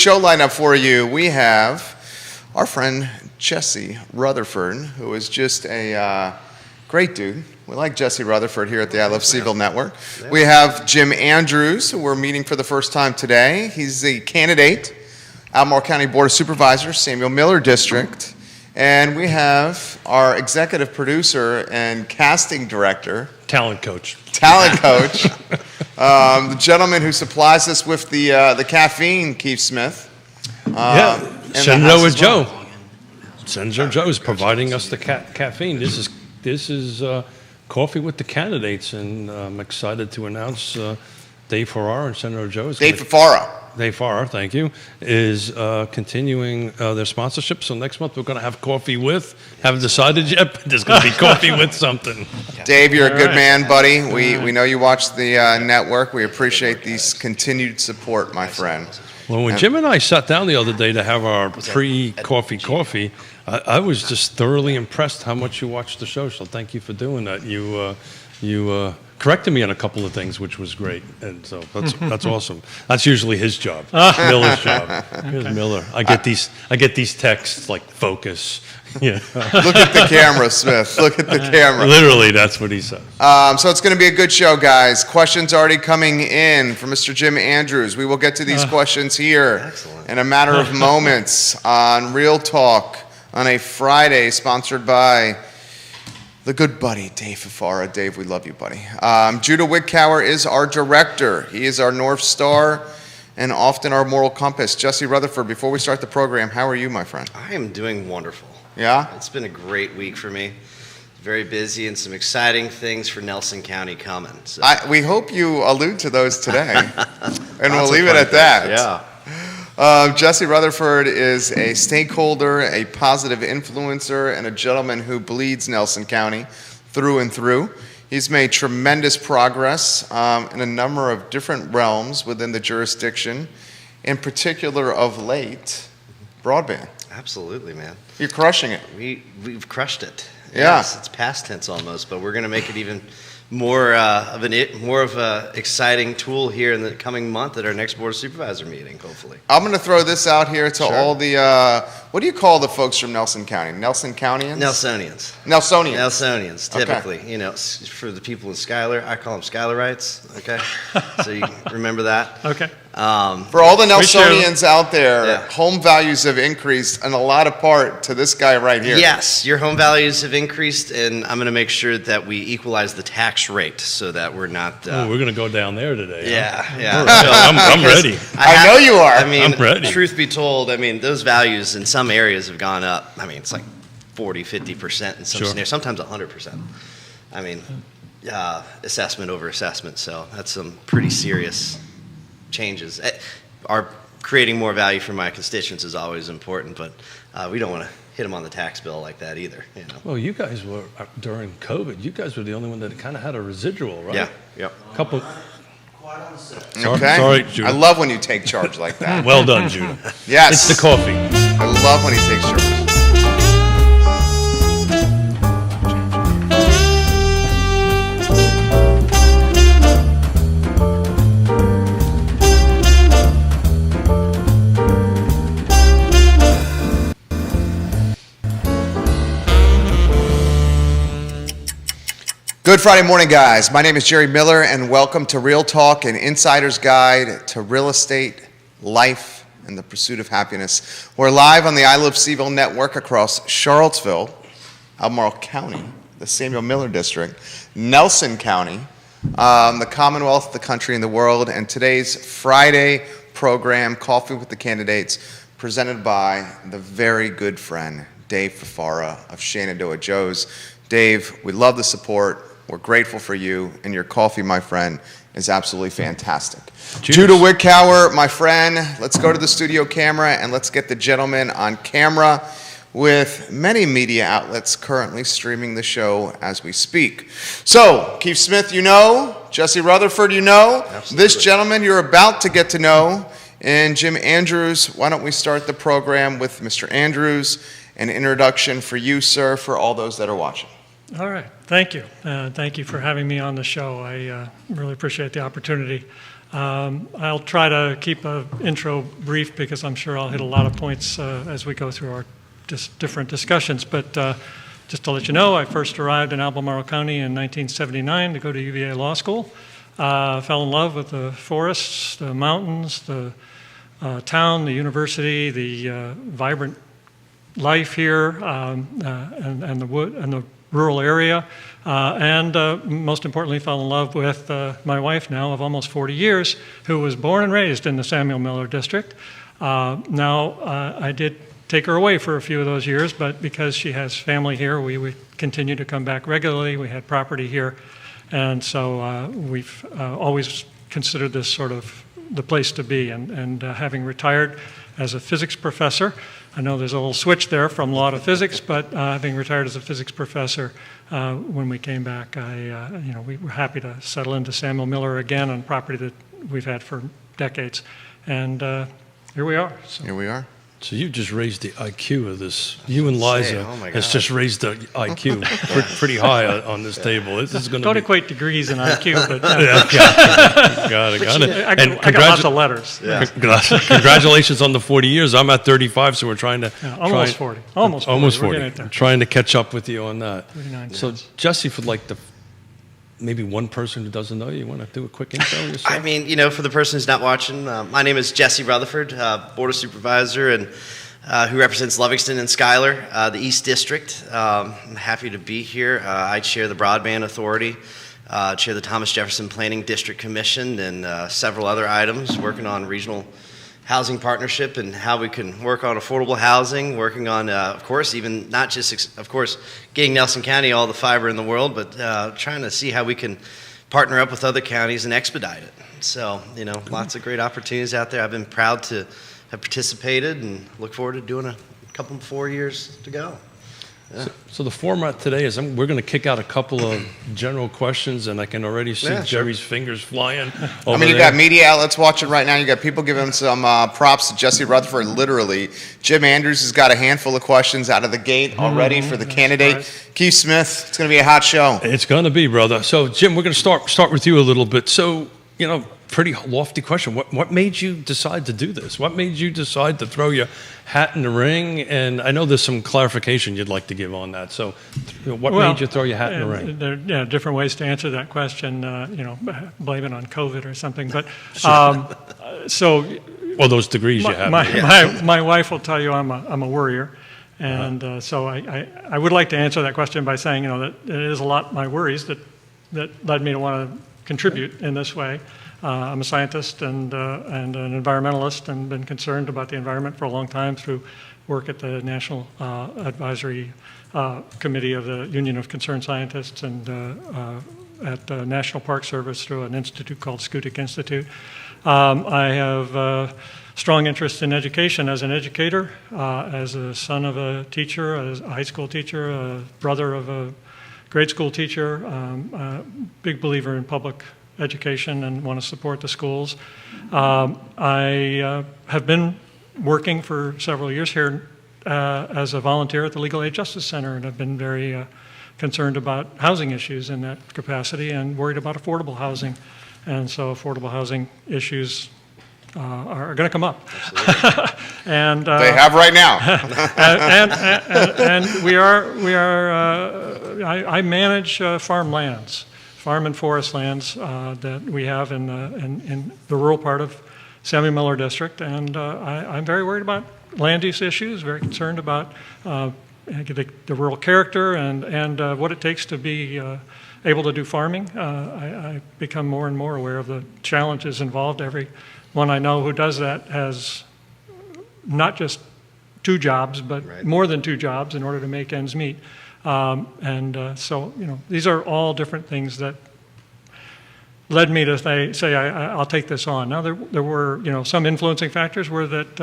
Show lineup for you. We have our friend Jesse Rutherford, who is just a great dude. We like Jesse Rutherford here at the I Love Seaville Network. We have Jim Andrews, who we're meeting for the first time today. He's the candidate, Albemarle County Board of Supervisors, Samuel Miller District. And we have our executive producer and casting director. Talent coach. The gentleman who supplies us with the caffeine, Keith Smith. Senator Joe. Senator Joe is providing us the caffeine. This is Coffee with the Candidates, and I'm excited to announce Dave Farrar and Senator Joe. Dave Farrar, thank you, is continuing their sponsorship. So next month we're going to have coffee with, haven't decided yet, but there's going to be coffee with something. Dave, you're a good man, buddy. We know you watch the network. We appreciate these continued support, my friend. Well, when Jim and I sat down the other day to have our pre-coffee, I was just thoroughly impressed how much you watched the show. So thank you for doing that. You corrected me on a couple of things, which was great, and so that's awesome. That's usually his job, Miller's job. Here's Miller. I get these texts like focus. Yeah. Look at the camera, Smith. Look at the camera. Literally, that's what he says. So it's going to be a good show, guys. Questions already coming in from Mr. Jim Andrews. We will get to these questions here in a matter of moments on Real Talk on a Friday, sponsored by the good buddy, Dave Farrar. Dave, we love you, buddy. Judah Wickower is our director. He is our North Star and often our moral compass. Jesse Rutherford, before we start the program, how are you, my friend? I am doing wonderful. Yeah? It's been a great week for me. Very busy and some exciting things for Nelson County coming. So. We hope you allude to those today. And we'll leave it at that. Yeah. Jesse Rutherford is a stakeholder, a positive influencer, and a gentleman who bleeds Nelson County through and through. He's made tremendous progress in a number of different realms within the jurisdiction, in particular of late, broadband. Absolutely, man. You're crushing it. We've crushed it. Yeah. Yes, it's past tense almost, but we're going to make it even more of a exciting tool here in the coming month at our next Board of Supervisor meeting, hopefully. I'm going to throw this out here to all the, what do you call the folks from Nelson County? Nelson Countyans? Nelsonians, typically. Okay. You know, for the people in Schuyler, I call them Schuylerrites, okay? So you remember that? Okay. For all the Nelsonians out there, home values have increased in a lot of part to this guy right here. Yes, your home values have increased, and I'm going to make sure that we equalize the tax rate so that we're not... we're going to go down there today. Yeah, huh? yeah. I'm ready. I know you are. I mean, I'm ready. Truth be told, I mean, those values in some areas have gone up. I mean, it's like 40, 50% in some scenarios, sometimes 100%. I mean, assessment over assessment, so that's some pretty serious changes. Creating more value for my constituents is always important, but we don't want to hit them on the tax bill like that either. You know? Well, you guys were, during COVID, you guys were the only one that kind of had a residual, right? Yeah, yep. Couple. Okay. Sorry, Judah. I love when you take charge like that. Well done, Judah. Yes. It's the coffee. I love when he takes charge. Good Friday morning, guys. My name is Jerry Miller, and welcome to Real Talk, an insider's guide to real estate, life, and the pursuit of happiness. We're live on the I Love Seaville network across Charlottesville, Albemarle County, the Samuel Miller District, Nelson County, the Commonwealth, the country, and the world. And today's Friday program, Coffee with the Candidates, presented by the very good friend, Dave Farrar of Shenandoah Joe's. Dave, we love the support. We're grateful for you, and your coffee, my friend, is absolutely fantastic. Cheers. Judah Wickower, my friend, let's go to the studio camera, and let's get the gentleman on camera with many media outlets currently streaming the show as we speak. So, Keith Smith, you know. Jesse Rutherford, you know. Absolutely. This gentleman you're about to get to know. And Jim Andrews, why don't we start the program with Mr. Andrews, an introduction for you, sir, for all those that are watching. All right. Thank you. Thank you for having me on the show. I really appreciate the opportunity. I'll try to keep an intro brief because I'm sure I'll hit a lot of points as we go through our different discussions. But just to let you know, I first arrived in Albemarle County in 1979 to go to UVA Law School. Fell in love with the forests, the mountains, the town, the university, the vibrant life here, and the wood and the rural area, and most importantly, fell in love with my wife now of almost 40 years, who was born and raised in the Samuel Miller District. I did take her away for a few of those years, but because she has family here, we would continue to come back regularly. We had property here, and so we've always considered this sort of the place to be. And having retired as a physics professor, I know there's a little switch there from law to physics, but having retired as a physics professor, when we came back, we were happy to settle into Samuel Miller again on property that we've had for decades. And here we are. So. Here we are. So you just raised the IQ of this. You and Liza has just raised the IQ pretty high on this table. This is going to Don't equate degrees in IQ, but got it. I got lots of letters. Yeah. Congratulations on the 40 years. I'm at 35, so we're trying to almost 40. Almost 40. Almost We're 40. getting there. Trying to catch up with you on that. 39 So Jesse, for like maybe one person who doesn't know you want to do a quick intro of yourself? I mean, for the person who's not watching, my name is Jesse Rutherford, Board of Supervisor, and who represents Livingston and Schuyler, the East District. I'm happy to be here. I chair the Broadband Authority, chair the Thomas Jefferson Planning District Commission, and several other items, working on regional housing partnership and how we can work on affordable housing, working on, of course, even not just, of course, getting Nelson County all the fiber in the world, but trying to see how we can partner up with other counties and expedite it. So, lots of great opportunities out there. I've been proud to have participated and look forward to doing a couple 4 years to go. Yeah. So the format today is we're going to kick out a couple of general questions, and I can already see Jerry's fingers flying over you there. got media outlets watching right now. You got people giving some props to Jesse Rutherford, literally. Jim Andrews has got a handful of questions out of the gate already for the candidate. Right. Keith Smith, it's going to be a hot show. It's going to be, brother. So, Jim, we're going to start with you a little bit. So, pretty lofty question. What made you decide to do this? What made you decide to throw your hat in the ring? And I know there's some clarification you'd like to give on that. So what made you throw your hat in the ring? There are different ways to answer that question, blame it on COVID or something. But Well, those degrees you have. My wife will tell you I'm a worrier. And so I would like to answer that question by saying, that it is a lot my worries that led me to want to contribute in this way. I'm a scientist and an environmentalist, and been concerned about the environment for a long time through work at the National Advisory Committee of the Union of Concerned Scientists, and at the National Park Service through an institute called Skutik Institute. I have strong interest in education as an educator, as a son of a teacher, as a high school teacher, a brother of a grade school teacher, a big believer in public education and want to support the schools. I have been working for several years here as a volunteer at the Legal Aid Justice Center, and I've been very concerned about housing issues in that capacity and worried about affordable housing. And so affordable housing issues are going to come up. And They have right now. and we are. I manage farmlands. Farm and forest lands that we have in the rural part of Samuel Miller District, and I'm very worried about land use issues, very concerned about the rural character and what it takes to be able to do farming. I become more and more aware of the challenges involved. Everyone I know who does that has not just 2 jobs, but more than 2 jobs in order to make ends meet. So these are all different things that led me to say I'll take this on. Now there were some influencing factors were that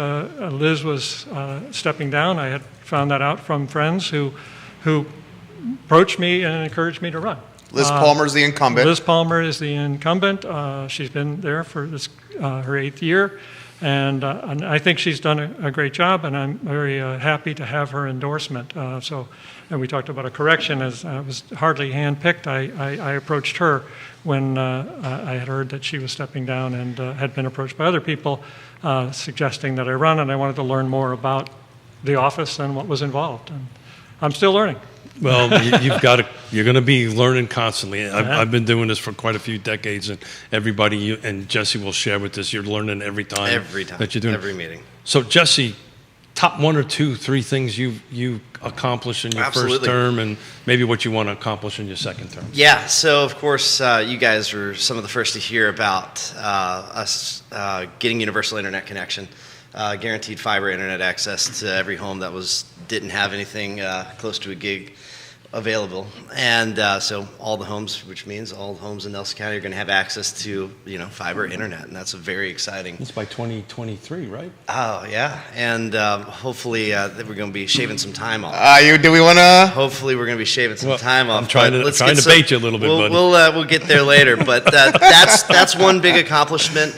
Liz was stepping down. I had found that out from friends who approached me and encouraged me to run. Liz Palmer's the incumbent. Liz Palmer is the incumbent. She's been there for her 8th year. And I think she's done a great job, and I'm very happy to have her endorsement. And we talked about a correction. As I was hardly handpicked, I approached her when I had heard that she was stepping down, and had been approached by other people suggesting that I run, and I wanted to learn more about the office and what was involved. And I'm still learning. Well, you're going to be learning constantly. I've been doing this for quite a few decades, and everybody, and Jesse will share with this, you're learning every time. That you're doing. Every meeting. So, Jesse, top 1 or 2, 3 things you accomplished in your first term, and maybe what you want to accomplish in your second term. Yeah, so of course, you guys were some of the first to hear about us getting universal internet connection, guaranteed fiber internet access to every home that didn't have anything close to a gig available. And so all the homes, which means all the homes in Nelson County are going to have access to, fiber internet, and that's a very exciting. It's by 2023, right? Oh, yeah, and hopefully we're going to be shaving some time off. Do we want to? Hopefully we're going to be shaving some time off. I'm trying to bait you a little bit, buddy. We'll get there later, but that's one big accomplishment,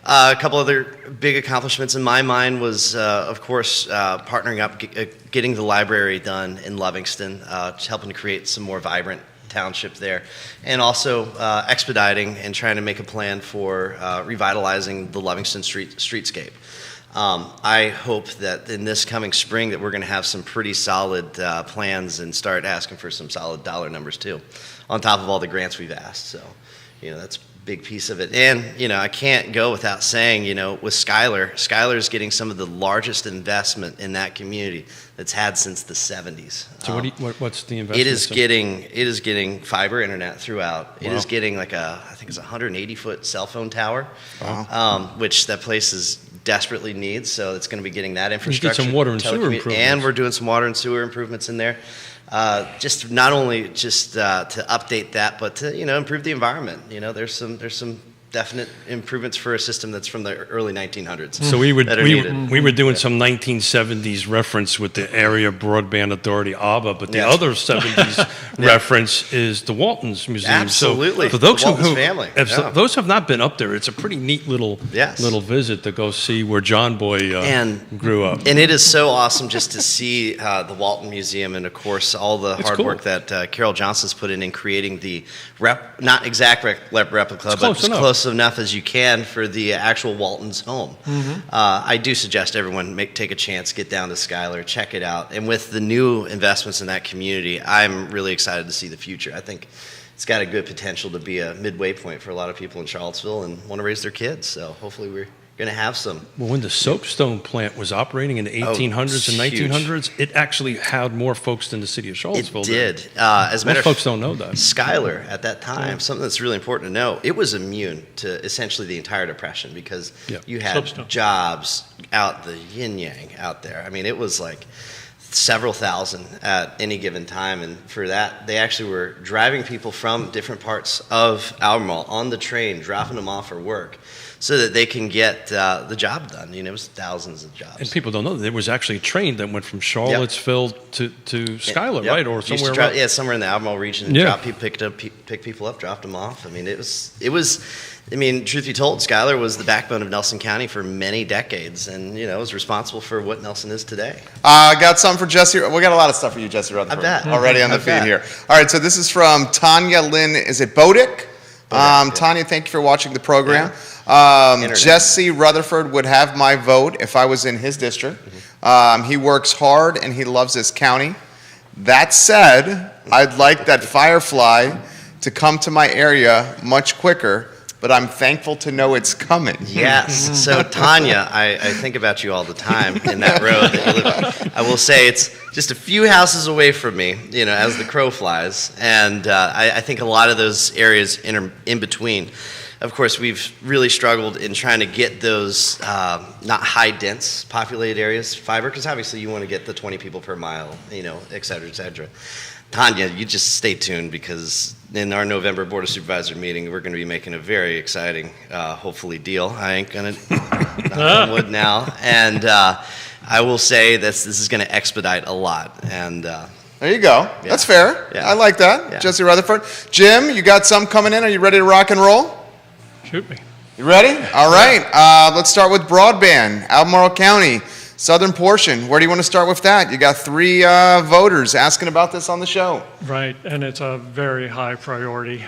A couple other big accomplishments in my mind was, of course, partnering up, getting the library done in Livingston, helping to create some more vibrant township there, and also expediting and trying to make a plan for revitalizing the Livingston streetscape. I hope that in this coming spring that we're going to have some pretty solid plans and start asking for some solid dollar numbers too, on top of all the grants we've asked. So, that's big piece of it. And, I can't go without saying, with Schuyler's getting some of the largest investment in that community that's had since the 70s. So what's the investment? It is getting fiber internet throughout. Wow. It is getting I think it's a 180-foot cell phone tower, which that place desperately needs. So it's going to be getting that infrastructure. You get some water and sewer improvements. And we're doing some water and sewer improvements in there. Just not only to update that, but to improve the environment. There's some definite improvements for a system that's from the early 1900s. So we were doing some 1970s reference with the Area Broadband Authority ABA, but the other 70s reference is the Waltons Museum. Absolutely, so for those family. Those have not been up there, it's a pretty neat little visit to go see where John Boy grew up. And it is so awesome just to see the Walton Museum, and of course all the hard work that Carol Johnson's put in creating the not exact replica, but as close enough as you can for the actual Walton's home. I do suggest everyone take a chance, get down to Schuyler, check it out. And with the new investments in that community, I'm really excited to see the future. I think it's got a good potential to be a midway point for a lot of people in Charlottesville and want to raise their kids. So hopefully we're going to have some. Well, when the soapstone plant was operating in the 1800s and 1900s, it actually had more folks than the city of Charlottesville. It did. As most folks don't know that. Schuyler at that time, something that's really important to know, it was immune to essentially the entire Depression because you had jobs out the yin-yang out there. I mean, it was like several thousand at any given time, and for that, they actually were driving people from different parts of Albemarle on the train, dropping them off for work, so that they can get the job done. It was thousands of jobs. And people don't know that there was actually a train that went from Charlottesville to Schuyler, right, or somewhere else. Somewhere in the Albemarle region. Picked people up, dropped them off. I mean, it was. I mean, truth be told, Schuyler was the backbone of Nelson County for many decades, and was responsible for what Nelson is today. I got something for Jesse. We got a lot of stuff for you, Jesse Rutherford. I bet. Already on the feed here. All right, so this is from Tanya Lynn. Is it Bodick? Tanya, thank you for watching the program. Jesse Rutherford would have my vote if I was in his district. He works hard and he loves his county. That said, I'd like that Firefly to come to my area much quicker, but I'm thankful to know it's coming. Yes. So, Tanya, I think about you all the time in that road that you live on. I will say it's just a few houses away from me, as the crow flies. And I think a lot of those areas in between. Of course, we've really struggled in trying to get those not high-dense populated areas fiber, because obviously you want to get the 20 people per mile, et cetera, et cetera. Tanya, you just stay tuned, because in our November Board of Supervisor meeting, we're going to be making a very exciting, hopefully, deal. I ain't going to knock on wood now. And I will say this is going to expedite a lot. And there you go. Yeah. That's fair. Yeah. I like that. Yeah. Jesse Rutherford. Jim, you got some coming in. Are you ready to rock and roll? Shoot me. You ready? All right. Let's start with broadband. Albemarle County, southern portion. Where do you want to start with that? You got 3 voters asking about this on the show. Right, and it's a very high priority,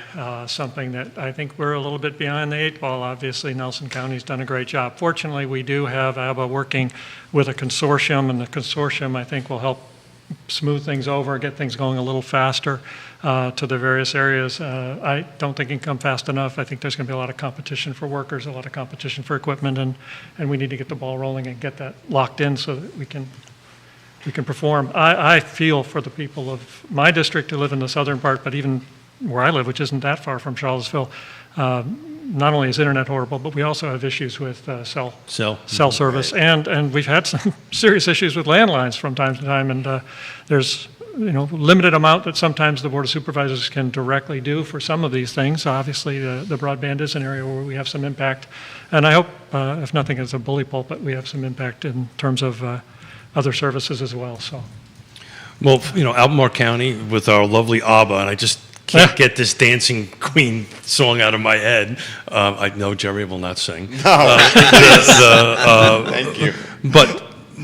something that I think we're a little bit behind the 8 ball. Obviously, Nelson County's done a great job. Fortunately, we do have ABBA working with a consortium, and the consortium, I think, will help smooth things over, get things going a little faster to the various areas. I don't think it can come fast enough. I think there's going to be a lot of competition for workers, a lot of competition for equipment, and we need to get the ball rolling and get that locked in so that we can perform. I feel for the people of my district who live in the southern part, but even where I live, which isn't that far from Charlottesville, not only is internet horrible, but we also have issues with cell service, and we've had some serious issues with landlines from time to time, and there's limited amount that sometimes the Board of Supervisors can directly do for some of these things. Obviously, the broadband is an area where we have some impact, and I hope, if nothing as a bully pulpit, we have some impact in terms of other services as well. So, Well, Albemarle County with our lovely ABBA, and I just can't get this Dancing Queen song out of my head. I know Jerry will not sing. No. Thank you.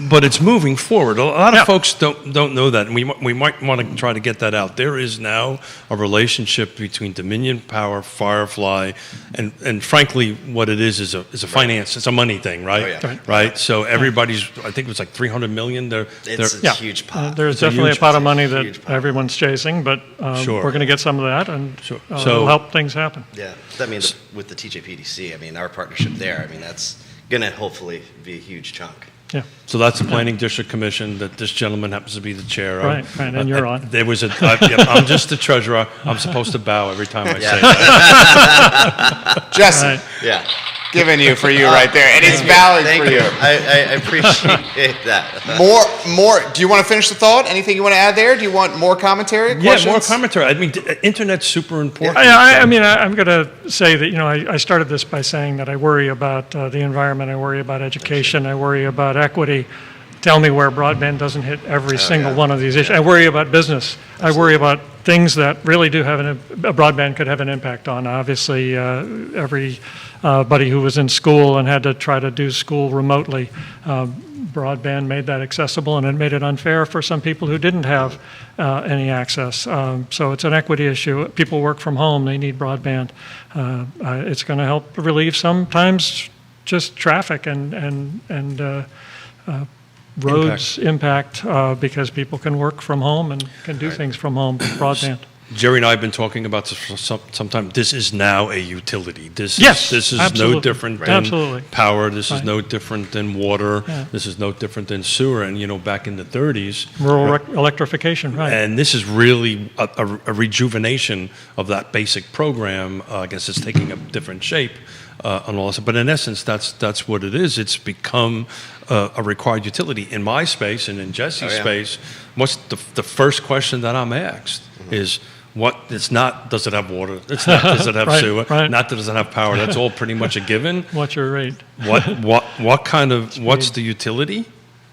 But it's moving forward. A lot of folks don't know that, and we might want to try to get that out. There is now a relationship between Dominion Power, Firefly, and frankly, what it is a finance. It's a money thing, right? Oh, yeah. Right. So everybody's. I think it was like $300 million. It's a huge pot. There's definitely a pot of money that everyone's chasing, but Sure. we're going to get some of that, and Sure. it'll help things happen. Yeah, I mean, with the TJPDC, I mean, our partnership there, I mean, that's going to hopefully be a huge chunk. Yeah. So that's the Planning District Commission that this gentleman happens to be the chair of. Right, and you're on. There was I'm just the treasurer. I'm supposed to bow every time I say that. Jesse, Right. Yeah. giving you for you right there, and it's valid Thank for you. I appreciate that. More. Do you want to finish the thought? Anything you want to add there? Do you want more commentary? Yeah, more Questions? commentary. I mean, internet's super important. I mean, I'm going to say that, I started this by saying that I worry about the environment, I worry about education, I worry about equity. Tell me where broadband doesn't hit every single one of these issues. I worry about business. I worry about things that really do have a broadband could have an impact on. Obviously, everybody who was in school and had to try to do school remotely, broadband made that accessible, and it made it unfair for some people who didn't have any access. So it's an equity issue. People work from home; they need broadband. It's going to help relieve sometimes just traffic and roads impact because people can work from home and can do things from home. Broadband. Jerry and I have been talking about this for some time. This is now a utility. This is absolutely. no different than Absolutely. power. This is Right. no different than water. Yeah. This is no different than sewer. And back in the 30s, Rural electrification, right. and this is really a rejuvenation of that basic program. I guess it's taking a different shape and all that. But in essence, that's what it is. It's become a required utility. In my space and in Jesse's space, what's the first question that I'm asked is, it's not, does it have water? It's not, does it have Right, sewer? right. Not, does it have power? That's all pretty much a given. What's your rate? What's the utility?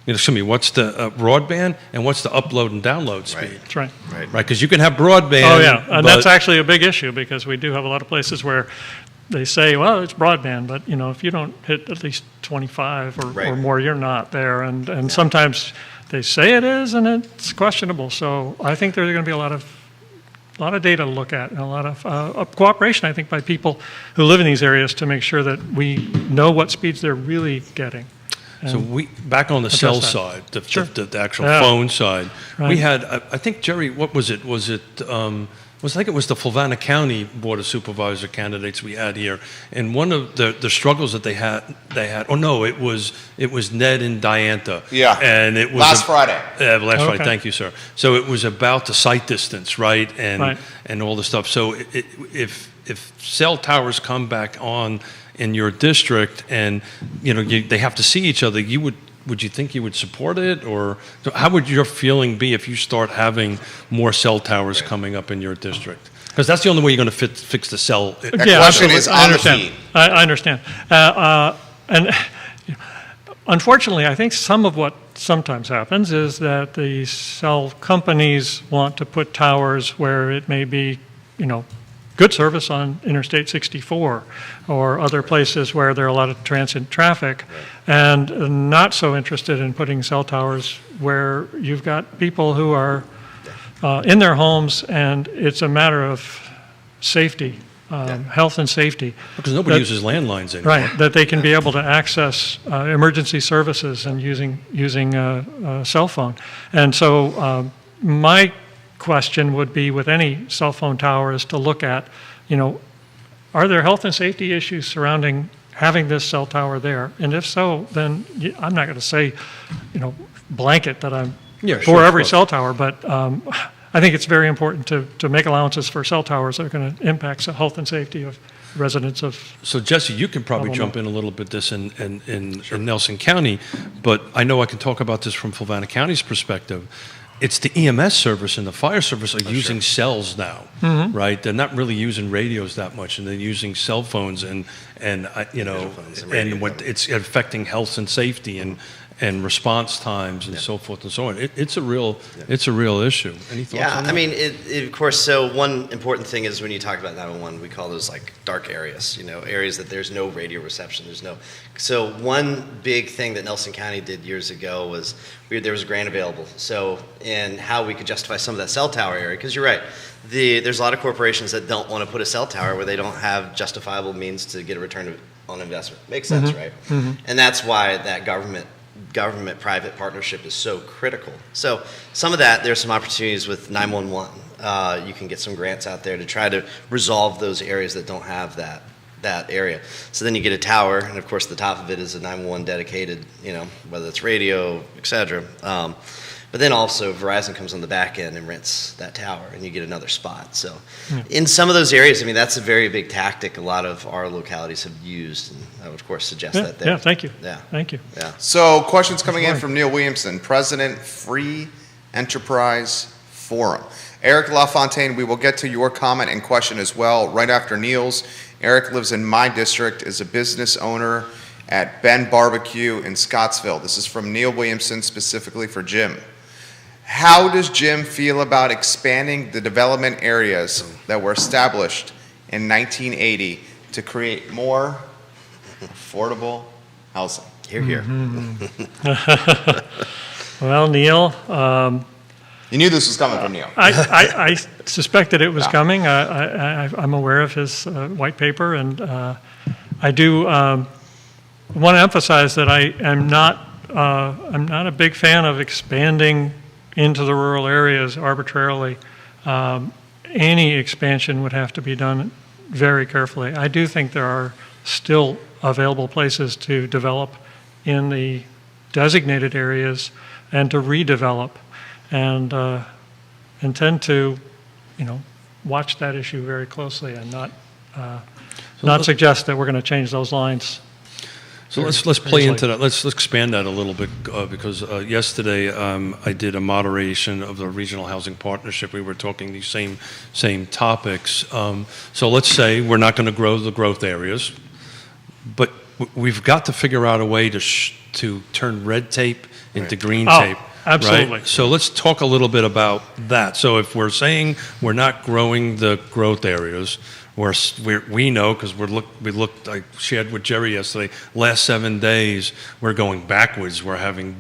Excuse me, what's the broadband and what's the upload and download speed? Right. That's right. Right. Right, because you can have broadband. Oh, yeah, and but- that's actually a big issue because we do have a lot of places where they say, well, it's broadband, but, if you don't hit at least 25 or Right. more, you're not there. And sometimes they say it is, and it's questionable. So I think there's going to be a lot of data to look at and a lot of cooperation, I think, by people who live in these areas to make sure that we know what speeds they're really getting. So back on the cell address that. side, the, Sure. the actual Yeah. phone side, Right. we had, I think, Jerry, what was it? I think it was the Fluvanna County Board of Supervisor candidates we had here, and one of the struggles that they had. Oh no, it was Ned and Diantha. Yeah. And it was Last Friday. Last Friday. Okay. Thank you, sir. So it was about the site distance, right, Right. and all the stuff. So if cell towers come back on in your district, and they have to see each other, would you think you would support it, or so how would your feeling be if you start having more cell towers coming up in your district? Because that's the only way you're going to fix the cell. That question is I on the understand. feed. I understand. And unfortunately, I think some of what sometimes happens is that the cell companies want to put towers where it may be, good service on Interstate 64 or other places where there are a lot of transit traffic, and not so interested in putting cell towers where you've got people who are in their homes, and it's a matter of safety, health and safety. Because nobody uses landlines anymore. Right, that they can be able to access emergency services and using a cell phone. And so my question would be with any cell phone tower is to look at, are there health and safety issues surrounding having this cell tower there? And if so, then I'm not going to say, blanket that I'm for every cell tower, but I think it's very important to make allowances for cell towers that are going to impact the health and safety of residents of. So Jesse, you can probably jump in a little bit this in Nelson County, but I know I can talk about this from Fluvanna County's perspective. It's the EMS service and the fire service are using cells now, right? They're not really using radios that much, and they're using cell phones and what it's affecting health and safety and response times and so forth and so on. It's a real issue. Any thoughts on that? I mean, of course, so one important thing is when you talk about 911, we call those like dark areas, areas that there's no radio reception, so one big thing that Nelson County did years ago was there was a grant available, and how we could justify some of that cell tower area, because you're right, there's a lot of corporations that don't want to put a cell tower where they don't have justifiable means to get a return on investment. Makes sense, right? And that's why that government-private partnership is so critical. So some of that, there's some opportunities with 911. You can get some grants out there to try to resolve those areas that don't have that area. So then you get a tower, and of course the top of it is a 911 dedicated, whether it's radio, et cetera. But then also Verizon comes on the back end and rents that tower, and you get another spot. So in some of those areas, that's a very big tactic a lot of our localities have used, and I would, of course, suggest that there. Yeah, thank you. Yeah. Thank you. Yeah. So questions coming in from Neil Williamson, President, Free Enterprise Forum. Eric LaFontaine, we will get to your comment and question as well right after Neil's. Eric lives in my district, is a business owner at Ben Barbecue in Scottsville. This is from Neil Williamson specifically for Jim. How does Jim feel about expanding the development areas that were established in 1980 to create more affordable housing? Hear, hear. Well, Neil, You knew this was coming from Neil. I suspected it was coming. I'm aware of his white paper, and I do want to emphasize that I'm not a big fan of expanding into the rural areas arbitrarily. Any expansion would have to be done very carefully. I do think there are still available places to develop in the designated areas and to redevelop, and intend to, watch that issue very closely and not suggest that we're going to change those lines. So let's play into that. Let's expand that a little bit because yesterday I did a moderation of the Regional Housing Partnership. We were talking these same topics. So let's say we're not going to grow the growth areas, but we've got to figure out a way to turn red tape into green tape. Absolutely. Right? So let's talk a little bit about that. So if we're saying we're not growing the growth areas, we know, because we looked, I shared with Jerry yesterday, last 7 days, we're going backwards. We're having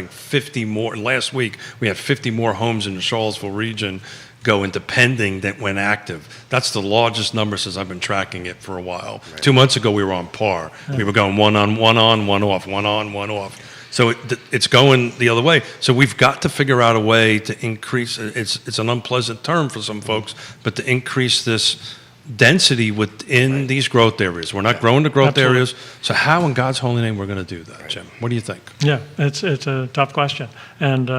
50 more. Last week, we had 50 more homes in the Charlottesville region go into pending that went active. That's the largest number since I've been tracking it for a while. Right. 2 months ago, we were on par. Yeah. We were going one on, one off, one on, one off. So it's going the other way. So we've got to figure out a way to increase, it's an unpleasant term for some folks, but to increase this density within these growth areas. We're not growing the growth areas. So how in God's holy name we're going to do that, Jim? What do you think? Yeah, it's a tough question. And,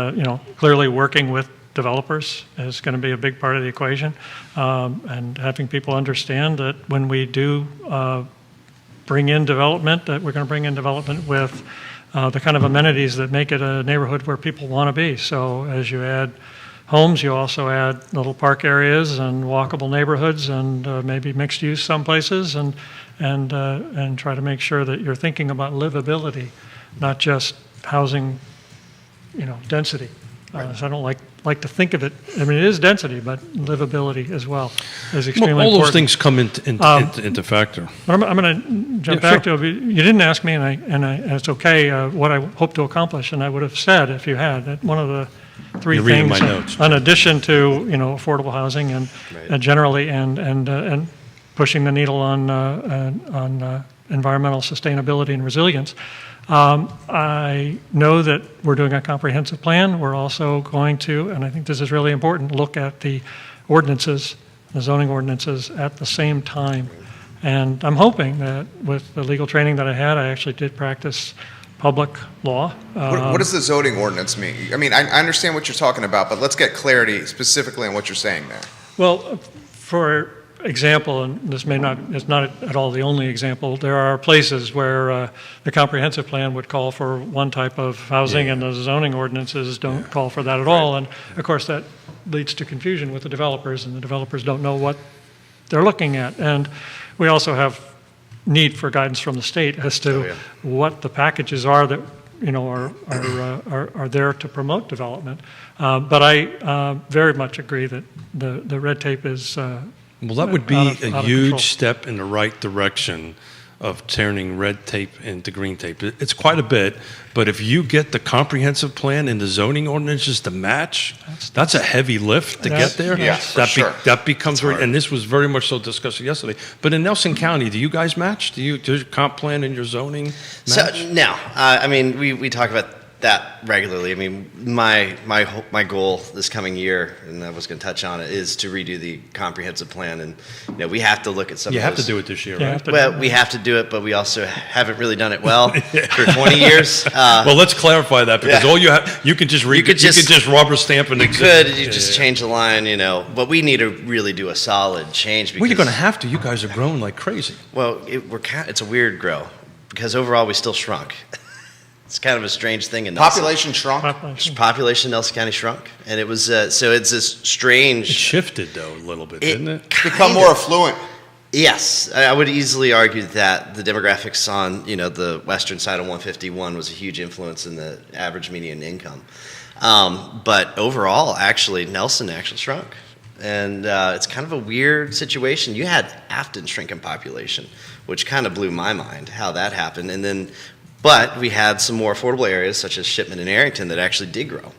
clearly working with developers is going to be a big part of the equation. And having people understand that when we do bring in development, that we're going to bring in development with the kind of amenities that make it a neighborhood where people want to be. So as you add homes, you also add little park areas and walkable neighborhoods and maybe mixed use some places, and try to make sure that you're thinking about livability, not just housing, density. So I don't like to think of it. I mean, it is density, but livability as well is extremely All important. those things come into factor. But I'm going to jump back to, you didn't ask me, and it's okay, what I hope to accomplish, and I would have said if you had, that one of the three You're reading things, my notes. in addition to, affordable housing and generally, and pushing the needle on environmental sustainability and resilience. I know that we're doing a comprehensive plan. We're also going to, and I think this is really important, look at the ordinances, the zoning ordinances at the same time. And I'm hoping that with the legal training that I had, I actually did practice public law. What does the zoning ordinance mean? I mean, I understand what you're talking about, but let's get clarity specifically on what you're saying there. Well, for example, and this is not at all the only example, there are places where the comprehensive plan would call for one type of housing and the zoning ordinances don't call for that at all. And of course that leads to confusion with the developers, and the developers don't know what they're looking at. And we also have need for guidance from the state as to what the packages are that are there to promote development. But I very much agree that the red tape is Well, that would be out of a huge control. step in the right direction of turning red tape into green tape. It's quite a bit, but if you get the comprehensive plan and the zoning ordinances to match, that's a heavy lift to get there. Yeah, for sure. That becomes It's hard. and this was very much so discussed yesterday. But in Nelson County, do you guys match? Does your comp plan and your zoning match? So no, I mean we talk about that regularly. I mean my goal this coming year, and I was going to touch on it, is to redo the comprehensive plan, and we have to look at some. You of have to those. do it this year, You right? have to- Well, we have to do it, but we also haven't really done it well for 20 years. Well, let's clarify that, because yeah. all you can just You could just rubber stamp and just change the line, but we need to really do a solid change. Because, Well, you're going to have to. You guys are growing like crazy. Well, it's a weird grow because overall we still shrunk. It's kind of a strange thing in Nelson. Population shrunk. Population in Nelson County shrunk, and it was so it's this strange. It shifted though a little bit, didn't it? Become more affluent. Yes, I would easily argue that the demographics on the western side of 151 was a huge influence in the average median income. But overall, actually, Nelson actually shrunk, and it's kind of a weird situation. You had Afton shrink in population, which kind of blew my mind how that happened, and then. But we had some more affordable areas, such as Shipman and Arrington, that actually did grow.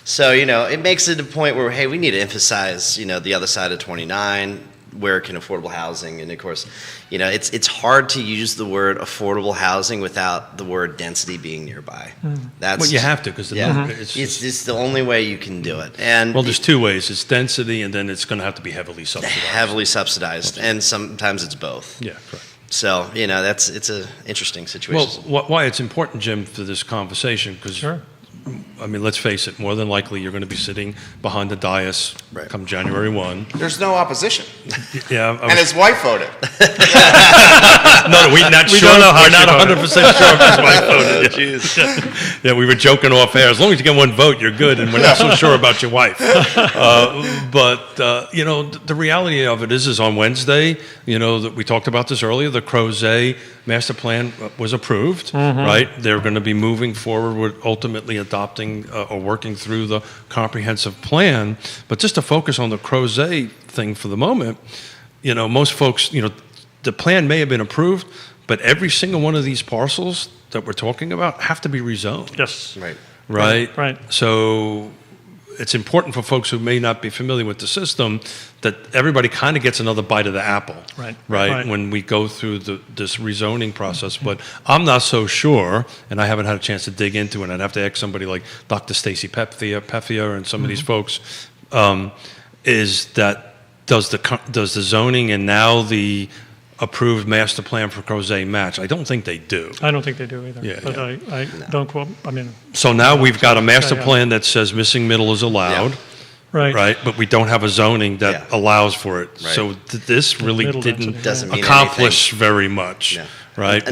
So, it makes it a point where, hey, we need to emphasize, the other side of 29, where can affordable housing, and of course, it's hard to use the word affordable housing without the word density being nearby. That's Well, you have to, because it's the only way you can do it. And well, there's two ways. It's density, and then it's going to have to be heavily subsidized. heavily subsidized, and sometimes it's both. Yeah, correct. So, it's an interesting situation. Well, why it's important, Jim, for this conversation, because, Sure. I mean, let's face it, more than likely you're going to be sitting behind the dais Right. come January 1. There's no opposition. Yeah. And his wife voted. No, we're not We sure. don't know how We're she not voted. 100% sure if his wife voted. Yeah, we were joking off air. As long as you get one vote, you're good, and we're not so sure about your wife. But the reality of it is on Wednesday, that we talked about this earlier, the Crozet master plan was approved, right? They're going to be moving forward with ultimately adopting or working through the comprehensive plan. But just to focus on the Crozet thing for the moment, most folks, the plan may have been approved, but every single one of these parcels that we're talking about have to be rezoned. Yes. Right. Right? So it's important for folks who may not be familiar with the system that everybody kind of gets another bite of the apple. Right. When we go through this rezoning process. But I'm not so sure, and I haven't had a chance to dig into it. I'd have to ask somebody like Dr. Stacy Peffia and some of these folks, is that does the zoning and now the approved master plan for Crozet match? I don't think they do. I don't think they do either. Yeah, But yeah. I don't quote, I mean, So now we've got a master Yeah. plan that says missing middle is allowed. right. Right, but we don't have a zoning that Yeah. allows for it. Right. So this really Middle didn't density. Doesn't mean accomplish very much, Yeah. right?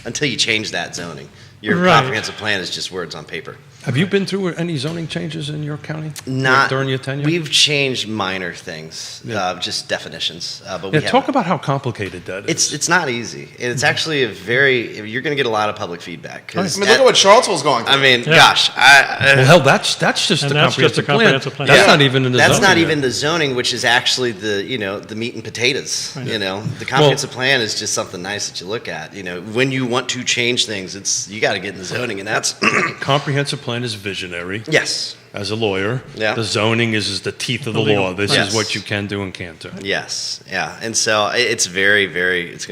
Until you change that zoning. Your Right. comprehensive plan is just words on paper. Have you been through any zoning changes in your county? Not during your tenure? We've changed minor things, Yeah. just definitions. But Yeah, we talk haven't. about how complicated that is. It's not easy. It's actually you're going to get a lot of public feedback. I mean, look at what Charlottesville's going through. I mean, Yeah. gosh, Well, hell, that's just And the that's just comprehensive a comprehensive plan. That's Yeah. not even in the That's zoning not yet. even the zoning, which is actually the meat and potatoes. Right. The comprehensive plan is just something nice that you look at. When you want to change things, you got to get in the zoning, and that's Comprehensive plan is visionary. yes, As a lawyer, Yeah. the zoning is the teeth of the The legal- law. This Yes. is what you can do and can't do. yes, yeah, and so it's very, very. It's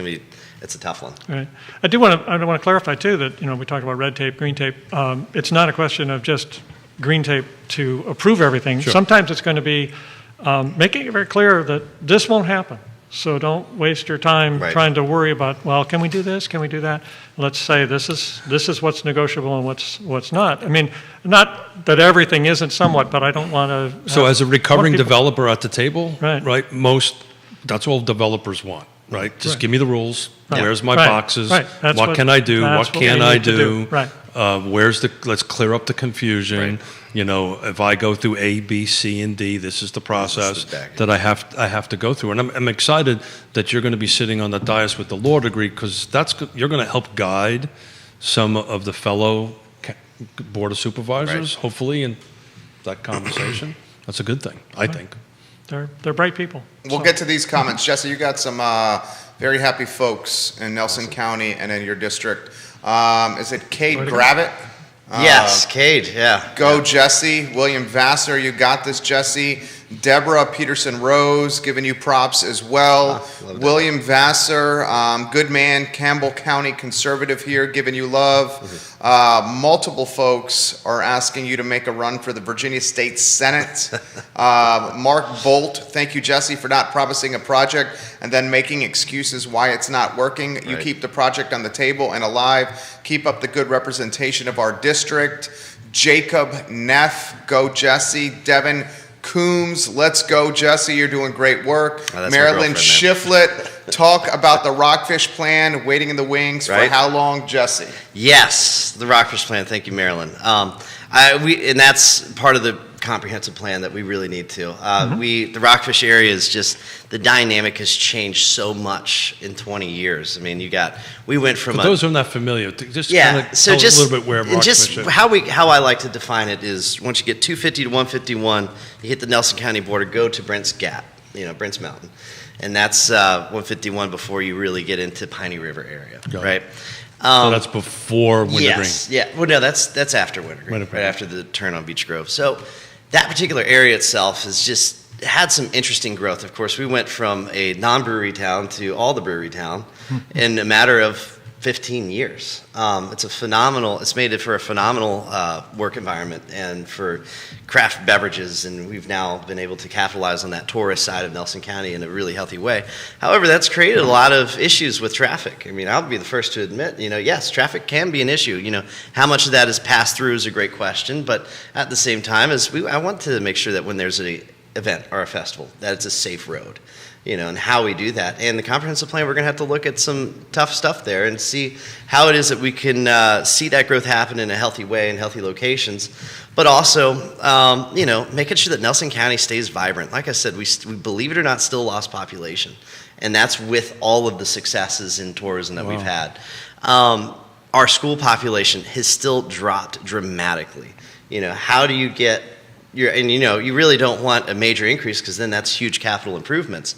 a tough one. Right. I want to clarify too that, we talked about red tape, green tape. It's not a question of just green tape to approve everything. Sure. Sometimes it's going to be making it very clear that this won't happen. So don't waste your time Right. trying to worry about, well, can we do this? Can we do that? Let's say this is what's negotiable and what's not. I mean, not that everything isn't somewhat, but I don't want to. So as a recovering developer at the table, Right. that's all developers want, right? Just Right. give me the rules. Right. Where's my Right. boxes? Right. That's What can I do? that's What we can I need to do? Right. Let's clear up the confusion. If I go through A, B, C, and D, this is the process baggage. that I have to go through. And I'm excited that you're going to be sitting on the dais with the law degree, because you're going to help guide some of the fellow board of supervisors, hopefully, in that conversation. That's a good thing, I think. They're bright people. We'll So- get to these comments. Jesse, you got some very happy folks in Nelson County and in your district. Is it Cade Gravitt? Yes, Cade. Yeah. Go Jesse. William Vassar, you got this, Jesse. Deborah Peterson Rose, giving you props as well. love William Vassar, good man, Campbell County conservative here, giving you love. Multiple folks are asking you to make a run for the Virginia State Senate. Mark Bolt, thank you, Jesse, for not promising a project and then making excuses why it's not working. You Right. keep the project on the table and alive. Keep up the good representation of our district. Jacob Neff, go Jesse. Devin Coombs, let's go Jesse, you're doing great work. Oh, that's my Marilyn girlfriend, Shiflett, talk about the Rockfish Plan, waiting in the wings for Right. how long, Jesse? Yes, the Rockfish Plan. Thank you, Marilyn. And that's part of the comprehensive plan that we really need to. The Rockfish area is just, the dynamic has changed so much in 20 years. I mean, we went from For those who are not familiar, just kind of so tell just a little bit where and Rockfish just is. how I like to define it is, once you get 250 to 151, you hit the Nelson County border, go to Brent's Gap, Brent's Mountain, and that's 151 before you really get into Piney River area, Got it. right? So that's before Wintergreen. Yes, yeah. Well, no, that's after Wintergreen, Wintergreen. right after the turn on Beech Grove. So that particular area itself has just had some interesting growth. Of course, we went from a non-brewery town to all the brewery town in a matter of 15 years. It's made it for a phenomenal work environment and for craft beverages, and we've now been able to capitalize on that tourist side of Nelson County in a really healthy way. However, that's created a lot of issues with traffic. I mean, I'll be the first to admit, yes, traffic can be an issue. How much of that is passed through is a great question, but at the same time, I want to make sure that when there's an event or a festival, that it's a safe road. And how we do that. And the comprehensive plan, we're going to have to look at some tough stuff there and see how it is that we can see that growth happen in a healthy way in healthy locations, but also, making sure that Nelson County stays vibrant. Like I said, we believe it or not, still lost population, and that's with all of the successes in tourism that we've had. Our school population has still dropped dramatically. How do you get you really don't want a major increase, because then that's huge capital improvements.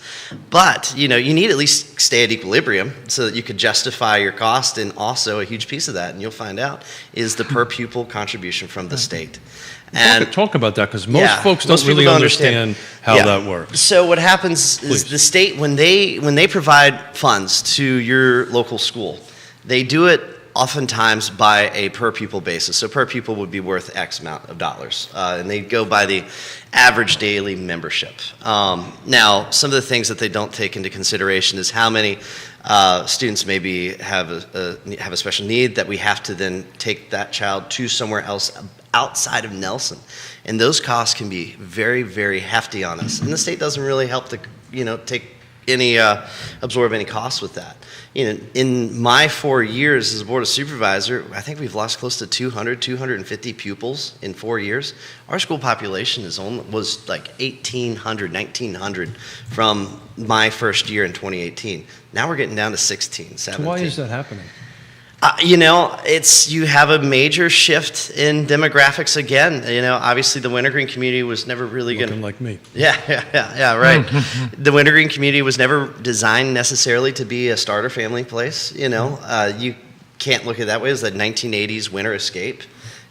But, you need at least stay at equilibrium so that you could justify your cost, and also a huge piece of that, and you'll find out, is the per pupil contribution from the state. And Talk about that, because most folks don't people really don't understand how Yeah. that works. So what happens is Please. the state, when they provide funds to your local school, they do it oftentimes by a per pupil basis. So per pupil would be worth X amount of dollars. And they go by the average daily membership. Now, some of the things that they don't take into consideration is how many students maybe have a special need that we have to then take that child to somewhere else outside of Nelson. And those costs can be very, very hefty on us. And the state doesn't really help to, take absorb any costs with that. In my 4 years as a board of supervisor, I think we've lost close to 250 pupils in 4 years. Our school population was like 1,800, 1,900 from my first year in 2018. Now we're getting down to 16, 17. So why is that happening? You have a major shift in demographics again. Obviously the Wintergreen community was never really going to... Looking like me. Yeah, right. The Wintergreen community was never designed necessarily to be a starter family place. You can't look at it that way. It was the 1980s winter escape.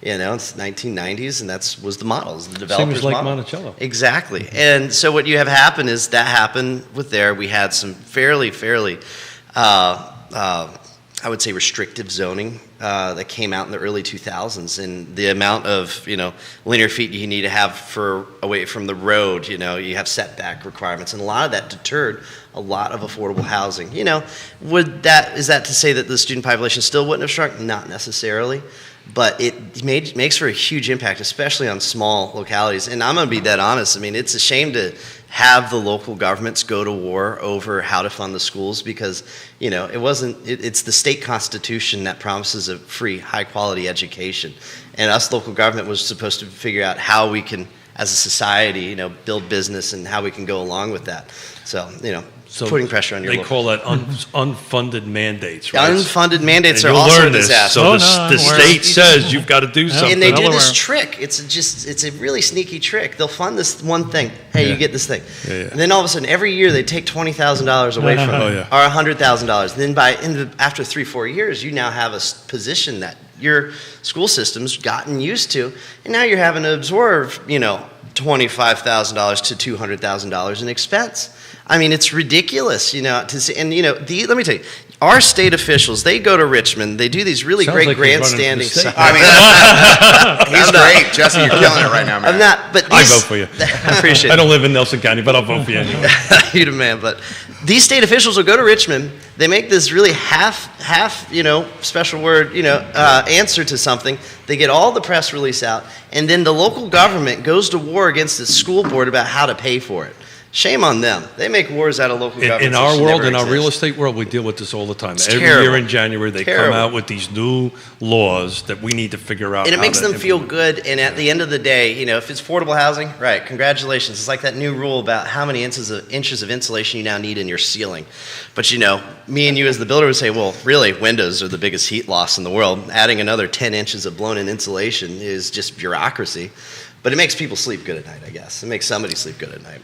It's 1990s, and that was the model. It was the developer's Same as Lake model. Monticello. Exactly. And so what you have happen is that happened with there. We had some fairly I would say restrictive zoning that came out in the early 2000s, and the amount of linear feet you need to have away from the road. You have setback requirements, and a lot of that deterred a lot of affordable housing. Is that to say that the student population still wouldn't have shrunk? Not necessarily, but it makes for a huge impact, especially on small localities. And I'm going to be dead honest. I mean, it's a shame to have the local governments go to war over how to fund the schools, because it's the state constitution that promises a free, high quality education, and us local government was supposed to figure out how we can, as a society, build business and how we can go along with that. So putting pressure on your They local. call that unfunded mandates, right? Unfunded mandates And are you'll also learn a this. disaster. So Oh, the no, I'm aware. state says you've got to do something. And they do Delaware. this trick. It's a really sneaky trick. They'll fund this one thing. Hey, Yeah. you get this thing. Yeah. And then all of a sudden, every year they take $20,000 away from Oh, it, yeah. or $100,000. Then after 3-4 years, you now have a position that your school system's gotten used to, and now you're having to absorb, $25,000 to $200,000 in expense. I mean, it's ridiculous, to see. And let me tell you, our state officials, they go to Richmond, they do these really Sounds great like you're running for the grandstanding. state. He's great. Jesse, you're killing it right now, man. I'm not, but I these- vote for you. I appreciate I it. don't live in Nelson County, but I'll vote for you anyway. You the man. But these state officials will go to Richmond. They make this really half, special word, answer to something. They get all the press release out, and then the local government goes to war against the school board about how to pay for it. Shame on them. They make wars out of local governments. In that our should world, never in our real exist. estate world, we deal with this all the time. It's Every terrible. year in January, they Terrible. come out with these new laws that we need to figure out. And it how makes to them feel implement. good, and at the end of the day, if it's affordable housing, right, congratulations. It's like that new rule about how many inches of insulation you now need in your ceiling. But me and you as the builder would say, well, really, windows are the biggest heat loss in the world. Adding another 10 inches of blown-in insulation is just bureaucracy. But it makes people sleep good at night, I guess. It makes somebody sleep good at night.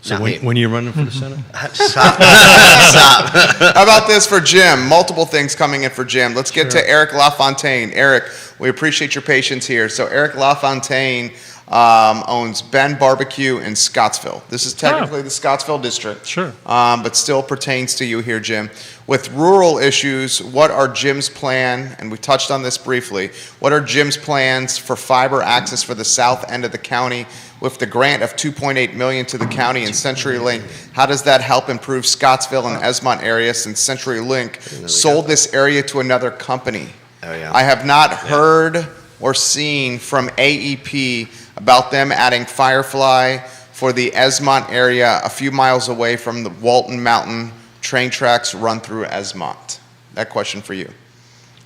So Not when, me. when you're running for the Senate? Stop. How about this for Jim? Multiple things coming in for Jim. Let's get to Eric LaFontaine. Eric, we appreciate your patience here. So Eric LaFontaine owns Ben Barbecue in Scottsville. This is technically the Scottsville district. Sure. But still pertains to you here, Jim. With rural issues, what are Jim's plan, and we touched on this briefly, what are Jim's plans for fiber access for the south end of the county? With the grant of $2.8 million to the county and CenturyLink, how does that help improve Scottsville and Esmont area since CenturyLink sold this area to another company? Oh, yeah. I have not heard or seen from AEP about them adding Firefly for the Esmont area a few miles away from the Walton Mountain train tracks run through Esmont. That question for you.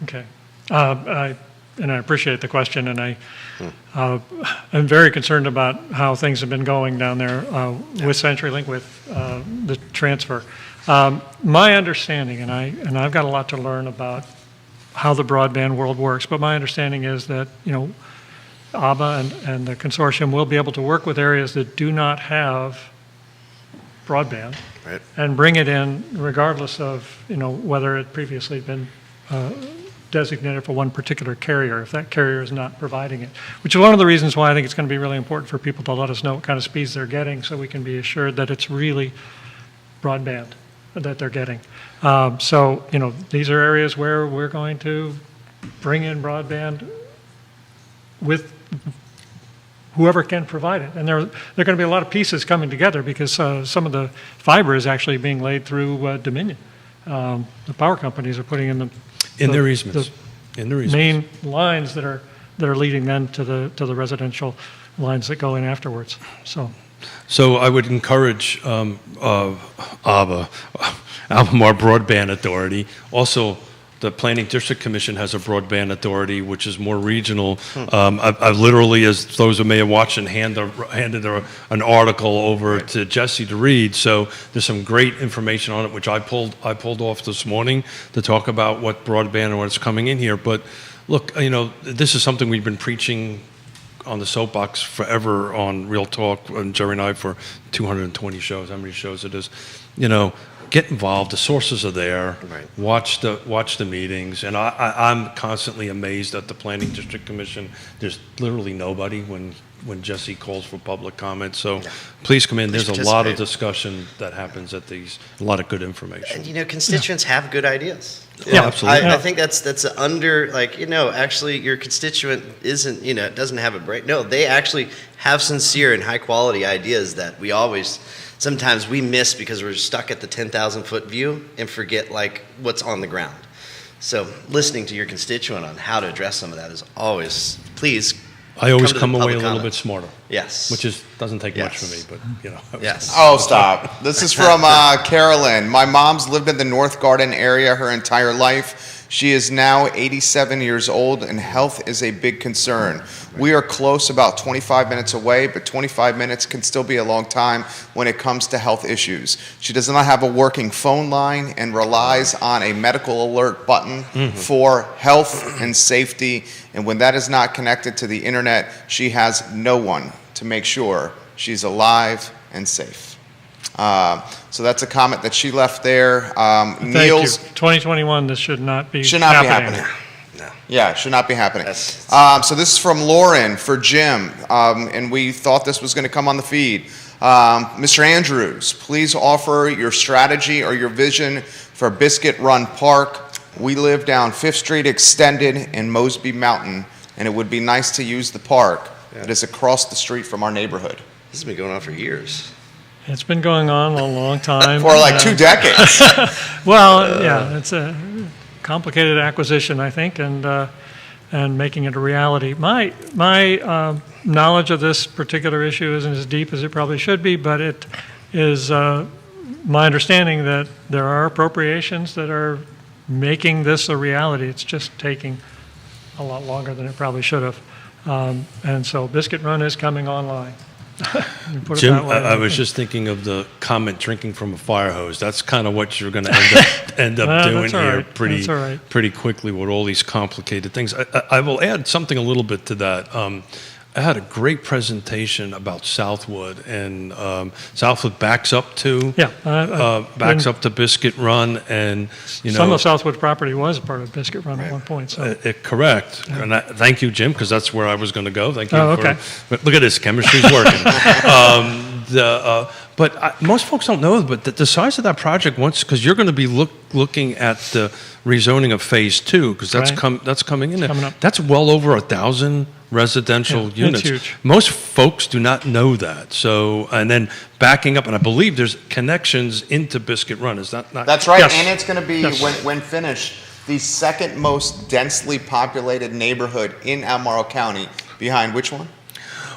Okay. I appreciate the question, and I'm very concerned about how things have been going down there with CenturyLink, with the transfer. My understanding, and I've got a lot to learn about how the broadband world works, but my understanding is that, ABBA and the consortium will be able to work with areas that do not have broadband, Right. and bring it in regardless of, whether it previously had been designated for one particular carrier, if that carrier is not providing it. Which is one of the reasons why I think it's going to be really important for people to let us know what kind of speeds they're getting, so we can be assured that it's really broadband that they're getting. These are areas where we're going to bring in broadband with whoever can provide it. And there are going to be a lot of pieces coming together, because some of the fiber is actually being laid through Dominion. The power companies are putting in In their easements. In their easements. main lines that are leading then to the residential lines that go in afterwards. So So I would encourage Albemarle Broadband Authority. Also, the Planning District Commission has a broadband authority, which is more regional. I literally, as those who may have watched, handed an article over to Jesse to read. So there's some great information on it, which I pulled off this morning to talk about what broadband and what's coming in here. But look, this is something we've been preaching on the soapbox forever on Real Talk, and Jerry and I for 220 shows. How many shows it is? Get involved. The sources are there. Right. Watch the meetings, and I'm constantly amazed at the Planning District Commission. There's literally nobody when Jesse calls for public comment. So please come in. There's a lot of discussion that happens at these. A lot of good information. And constituents have good ideas. Yeah, absolutely. I think that's under actually your constituent isn't doesn't have a break. No, they actually have sincere and high quality ideas that we always. Sometimes we miss because we're stuck at the 10,000-foot view and forget what's on the ground. So listening to your constituent on how to address some of that is always, please. I always come away a little bit smarter. Yes. Which doesn't take much for me, but Yes. Oh, stop. This is from Carolyn. My mom's lived in the North Garden area her entire life. She is now 87 years old, and health is a big concern. We are close, about 25 minutes away, but 25 minutes can still be a long time when it comes to health issues. She does not have a working phone line and relies on a medical alert button for health and safety. And when that is not connected to the internet, she has no one to make sure she's alive and safe. So that's a comment that she left there. Neil's Thank you. 2021, this should not be happening. No. Yeah, it should not be happening. That's- So this is from Lauren for Jim, and we thought this was going to come on the feed. Mr. Andrews, please offer your strategy or your vision for Biscuit Run Park. We live down 5th Street Extended in Mosby Mountain, and it would be nice to use the park that is across the street from our neighborhood. This has been going on for years. It's been going on a long time. For 2 decades. Well, yeah, it's a complicated acquisition, I think, and making it a reality. My knowledge of this particular issue isn't as deep as it probably should be, but it is my understanding that there are appropriations that are making this a reality. It's just taking a lot longer than it probably should have. And so Biscuit Run is coming online. Put it Jim, that way. I was just thinking of the comment drinking from a fire hose. That's kind of what you're going to end up doing That's all here right. That's all right. pretty quickly with all these complicated things. I will add something a little bit to that. I had a great presentation about Southwood, and Southwood backs up to up to Biscuit Run, and some of Southwood property was part of Biscuit Run at one point. So correct. Yeah. And thank you, Jim, because that's where I was going to go. Thank you. Okay. But look at this, chemistry's working. But most folks don't know, but the size of that project, because you're going to be looking at the rezoning of Phase 2, because that's coming in there. Coming up. That's well over 1,000 residential units. It's huge. Most folks do not know that. So, and then backing up, and I believe there's connections into Biscuit Run. Is that not? That's right, Yes. and it's going to be, Yes. when finished, the second most densely populated neighborhood in Albemarle County, behind which one?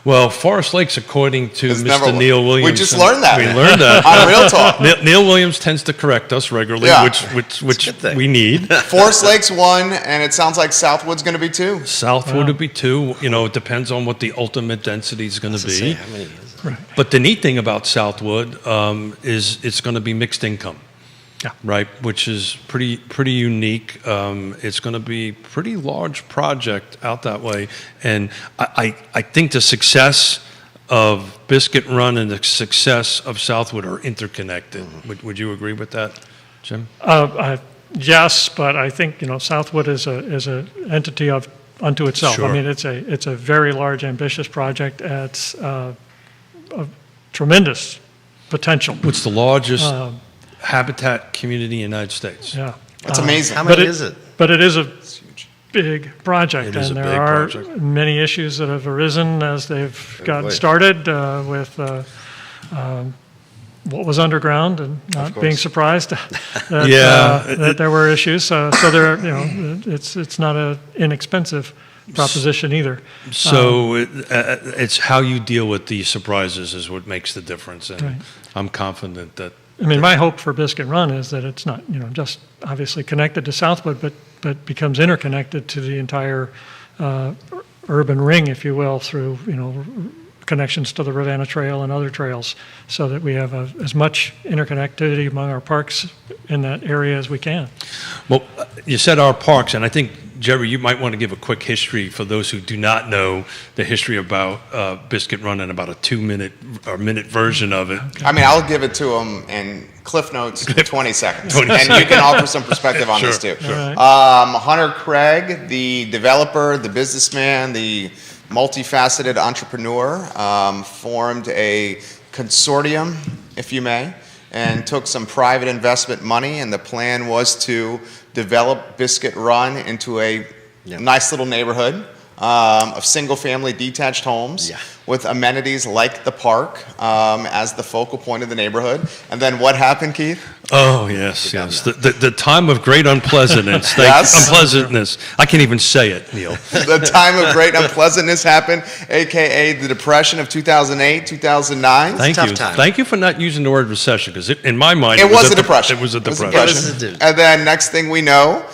Well, Forest Lakes, according to It's never Mr. one. Neil Williams. We just learned that. We learned that. On Real Talk. Neil Williams tends to correct us regularly, Yeah. which good thing. we need. Forest Lakes 1, and it sounds like Southwood's going to be 2. Southwood would be 2. It depends on what the ultimate density is going to To say, be. how many is it? right. But the neat thing about Southwood is it's going to be mixed income. Yeah. Right, which is pretty unique. It's going to be a pretty large project out that way, and I think the success of Biscuit Run and the success of Southwood are interconnected. Would you agree with that, Jim? Yes, but I think Southwood is a entity unto itself. Sure. I mean, it's a very large, ambitious project. It's a tremendous potential. What's the largest habitat community in the United States? Yeah, That's amazing. How many is it? but it is a big project, It is and a there big are project. many issues that have arisen as they've gotten boy. started with what was underground, and not being course. surprised that, Yeah. that there were issues. So there, it's not an inexpensive proposition either. So it's how you deal with these surprises is what makes the difference, and Right. I'm confident that. I mean, my hope for Biscuit Run is that it's not, just obviously connected to Southwood, but becomes interconnected to the entire urban ring, if you will, through, connections to the Ravenna Trail and other trails, so that we have as much interconnectivity among our parks in that area as we can. Well, you said our parks, and I think, Jerry, you might want to give a quick history for those who do not know the history about Biscuit Run and about a 2-minute or minute version of it. I mean, I'll give it to them in Cliff Notes, 20 seconds. 20 And you can offer some perspective on this too. Sure. All right. Hunter Craig, the developer, the businessman, the multifaceted entrepreneur, formed a consortium, if you may, and took some private investment money, and the plan was to develop Biscuit Run into a nice little neighborhood of single-family detached homes with amenities like the park as the focal point of the neighborhood. And then what happened, Keith? Oh, yes. The time of great unpleasantness. Yes. Unpleasantness. I can't even say it, Neil. The time of great unpleasantness happened, a.k.a. the Depression of 2008, 2009. Thank tough you. time. Thank you for not using the word recession, because in my mind, It was a depression. It was a It was a depression. depression. And then next thing we know,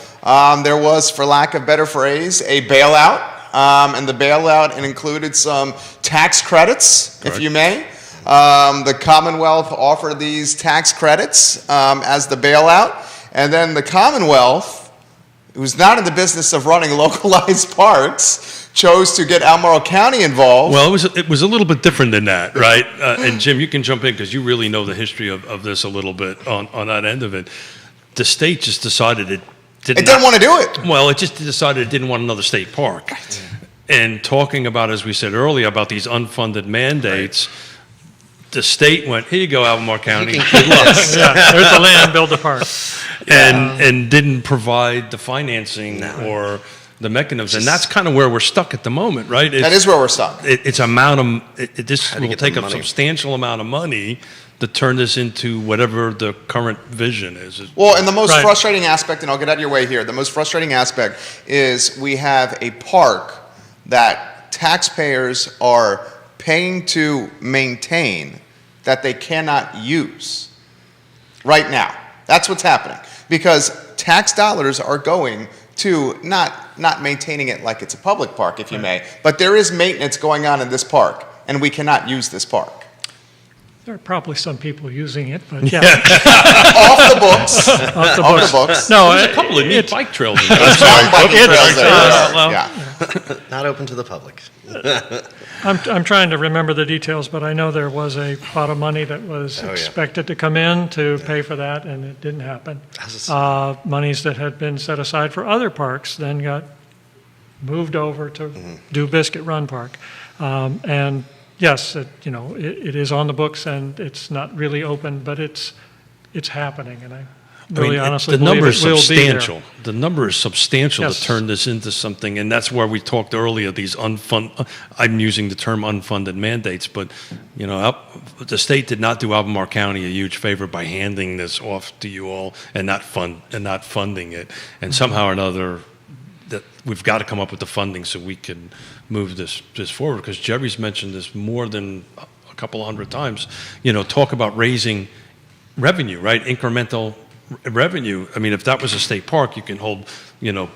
there was, for lack of better phrase, a bailout. And the bailout included some tax credits, if you may. The Commonwealth offered these tax credits as the bailout. And then the Commonwealth, who's not in the business of running localized parks, chose to get Albemarle County involved. Well, it was a little bit different than that, right? And Jim, you can jump in because you really know the history of this a little bit on that end of it. The state just decided it didn't want to do it. Well, it just decided it didn't want another state park. Right. And talking about, as we said earlier, about these unfunded mandates, the state went, here you go, Albemarle County. Good luck. Yeah, there's the land, build the park. And didn't provide the financing or the mechanisms. And that's kind of where we're stuck at the moment, right? That is where we're stuck. This will take up a substantial amount of money to turn this into whatever the current vision is. Well, and the most frustrating aspect, and I'll get out of your way here, the most frustrating aspect is we have a park that taxpayers are paying to maintain that they cannot use right now. That's what's happening. Because tax dollars are going to not maintaining it like it's a public park, if you may, but there is maintenance going on in this park, and we cannot use this park. There are probably some people using it, but yeah. Off the books. Off the Off books. the books. No, There's a couple of neat bike trails. In There's some biking trails there. well, Yeah. Not open to the public. I'm trying to remember the details, but I know there was a pot of money that was expected to come in to pay for that, and it didn't happen. Monies that had been set aside for other parks then got moved over to do Biscuit Run Park. And yes, it is on the books and it's not really open, but it's happening, and I really honestly the believe number it is will substantial. be there. The number is substantial Yes. to turn this into something, and that's where we talked earlier. These I'm using the term unfunded mandates, but the state did not do Albemarle County a huge favor by handing this off to you all and not funding it, and somehow or another. That we've got to come up with the funding so we can move this forward, because Jerry's mentioned this more than a couple hundred times. Talk about raising revenue, right? Incremental revenue. I mean, if that was a state park, you can hold,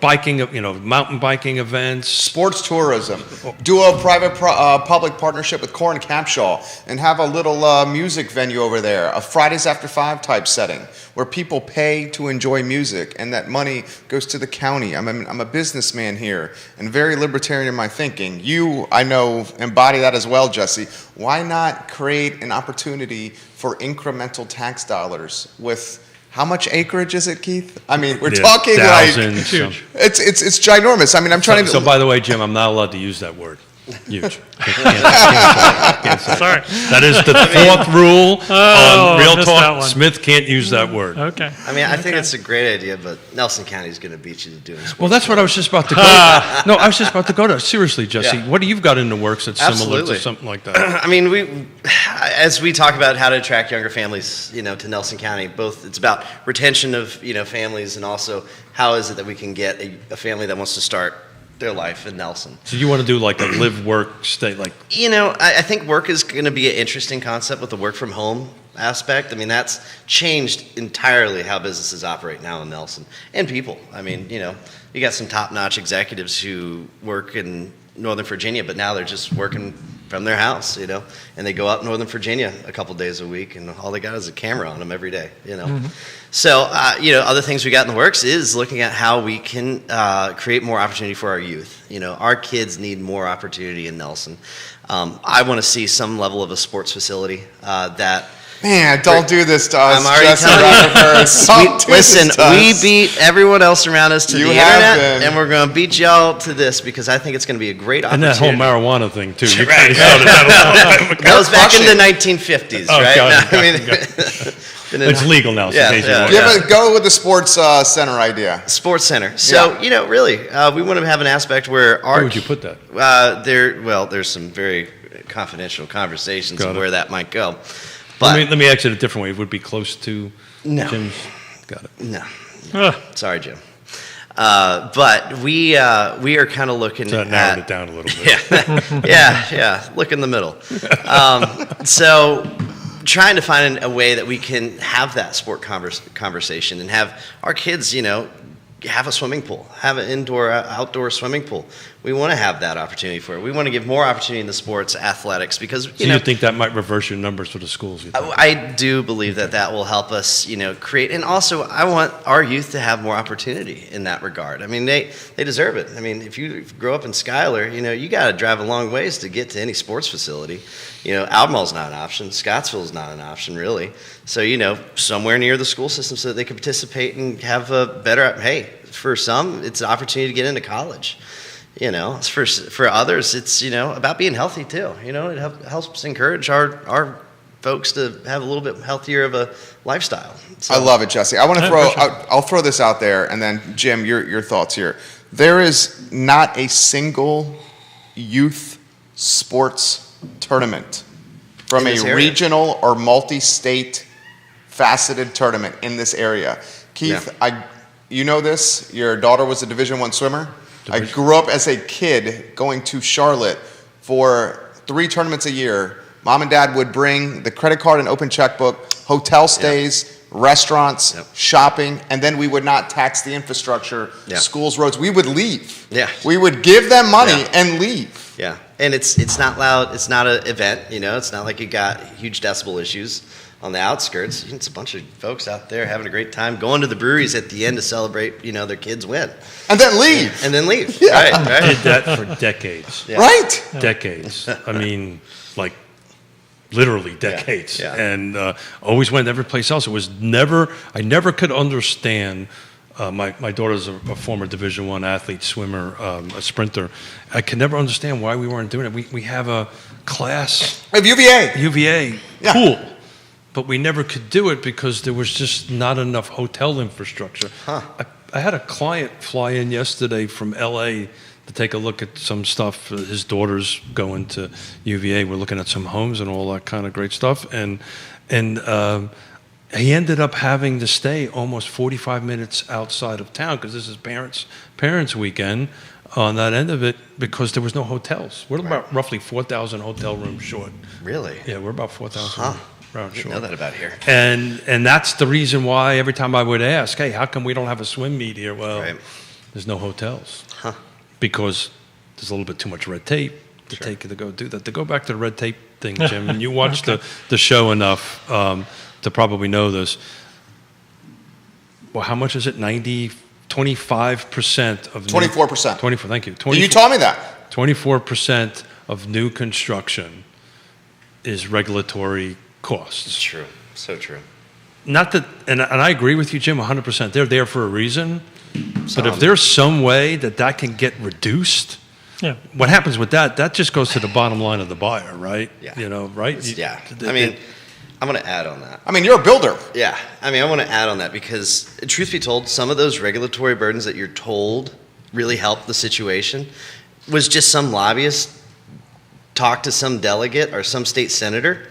biking, mountain biking events. Sports tourism. Do a private-public partnership with Corn Capshaw and have a little music venue over there, a Fridays After 5 type setting where people pay to enjoy music and that money goes to the county. I'm a businessman here and very libertarian in my thinking. You, I know, embody that as well, Jesse. Why not create an opportunity for incremental tax dollars with... How much acreage is it, Keith? I mean, we're talking thousands, like huge. It's ginormous. I mean, I'm trying to. So, by the way, Jim, I'm not allowed to use that word. Huge. Can't say it. Sorry. That is the fourth rule on Real missed that Talk. one. Smith can't use that word. Okay. I mean, I think it's a great idea, but Nelson County is going to beat you to doing sports. Well, that's what I was just about to go to. No, I was just about to go to. Seriously, Jesse, what do you've got in the works that's similar to something like that? I mean, as we talk about how to attract younger families, to Nelson County, both it's about retention of, families, and also how is it that we can get a family that wants to start their life in Nelson. So you want to do like a live, work, stay, like I think work is going to be an interesting concept with the work from home aspect. I mean, that's changed entirely how businesses operate now in Nelson and people. I mean, you got some top-notch executives who work in Northern Virginia, but now they're just working from their house, and they go up Northern Virginia a couple days a week, and all they got is a camera on them every day, So, other things we got in the works is looking at how we can create more opportunity for our youth. Our kids need more opportunity in Nelson. I want to see some level of a sports facility that. Man, don't do this to us. I'm already Jesse telling you. Rutherford. Listen, we beat everyone else around us to You the have internet, been. and we're going to beat y'all to this because I think it's going to be a great and opportunity. that whole marijuana thing too. You Right. kind of started that a long time ago. That was back in the Crushing. 1950s, Oh, right? got it, No, got been It's legal now, so Yeah, in case you yeah, want. Give go with the sports center idea. Sports center. So, really, we want to have an aspect where our Where would you put that? there's some very confidential conversations Got of it. where that might go. But Let me ask it a different way. It would be close to No. Jim's. Got it. no, Ugh. sorry, Jim. But we are kind of looking So that narrowed at it down a little bit. yeah, look in the middle. So trying to find a way that we can have that sport conversation and have our kids, have a swimming pool, have an outdoor swimming pool. We want to have that opportunity for it. We want to give more opportunity in the sports, athletics, because So you think that might reverse your numbers for the schools? You think? I do believe that will help us, create. And also, I want our youth to have more opportunity in that regard. I mean, they deserve it. I mean, if you grow up in Schuyler, you got to drive a long ways to get to any sports facility. Albemarle's not an option. Scottsville's not an option, really. So, somewhere near the school system so that they can participate and have a better, for some, it's an opportunity to get into college. For others, it's, about being healthy too. It helps encourage our folks to have a little bit healthier of a lifestyle. So, I love it, Jesse. I want to Yeah, throw. for sure. I'll throw this out there, and then Jim, your thoughts here. There is not a single youth sports tournament from In this a area. regional or multi-state faceted tournament in this area. Keith, you know this. Your daughter was a Division I swimmer. I grew up as a kid going to Charlotte for 3 tournaments a year. Mom and Dad would bring the credit card and open checkbook, hotel stays, restaurants, shopping, and then we would not tax the infrastructure, schools, roads. We would leave. Yeah. We would give them money Yeah. and leave. Yeah, and it's not loud. It's not an event. It's not like you got huge decibel issues on the outskirts. It's a bunch of folks out there having a great time, going to the breweries at the end to celebrate, their kids win. And then leave. And then leave. Yeah. Right. Did that for decades. Yeah. Right? Decades. I mean, like literally decades. Yeah. And always went every place else. It was I never could understand. My daughter's a former Division I athlete, swimmer, a sprinter. I could never understand why we weren't doing it. We have a class, Of UVA. UVA, Yeah. cool. But we never could do it because there was just not enough hotel infrastructure. Huh. I had a client fly in yesterday from LA to take a look at some stuff. His daughter's going to UVA. We're looking at some homes and all that kind of great stuff. And he ended up having to stay almost 45 minutes outside of town because this is parents' weekend on that end of it because there was no hotels. We're about roughly 4,000 hotel rooms short. Really? Yeah, we're about 4,000 Huh. round I didn't short. know that about here. And that's the reason why every time I would ask, hey, how come we don't have a swim meet here? Well, Right. there's no hotels. Huh. Because there's a little bit too much red tape to take you to go do that. To go back to the red tape thing, Jim, and you watched the show enough to probably know this. Well, how much is it? 25% of 24%. 24. Thank you. You taught me that. 24% of new construction is regulatory costs. It's true. So true. Not that, and I agree with you, Jim, 100%. They're there for a reason. But Some. if there's some way that can get reduced, Yeah. what happens with that? That just goes to the bottom line of the buyer, right? Yeah. Right? Yeah. I mean, I'm going to add on that. I mean, you're a builder. Yeah. I mean, I want to add on that because, truth be told, some of those regulatory burdens that you're told really help the situation was just some lobbyist talk to some delegate or some state senator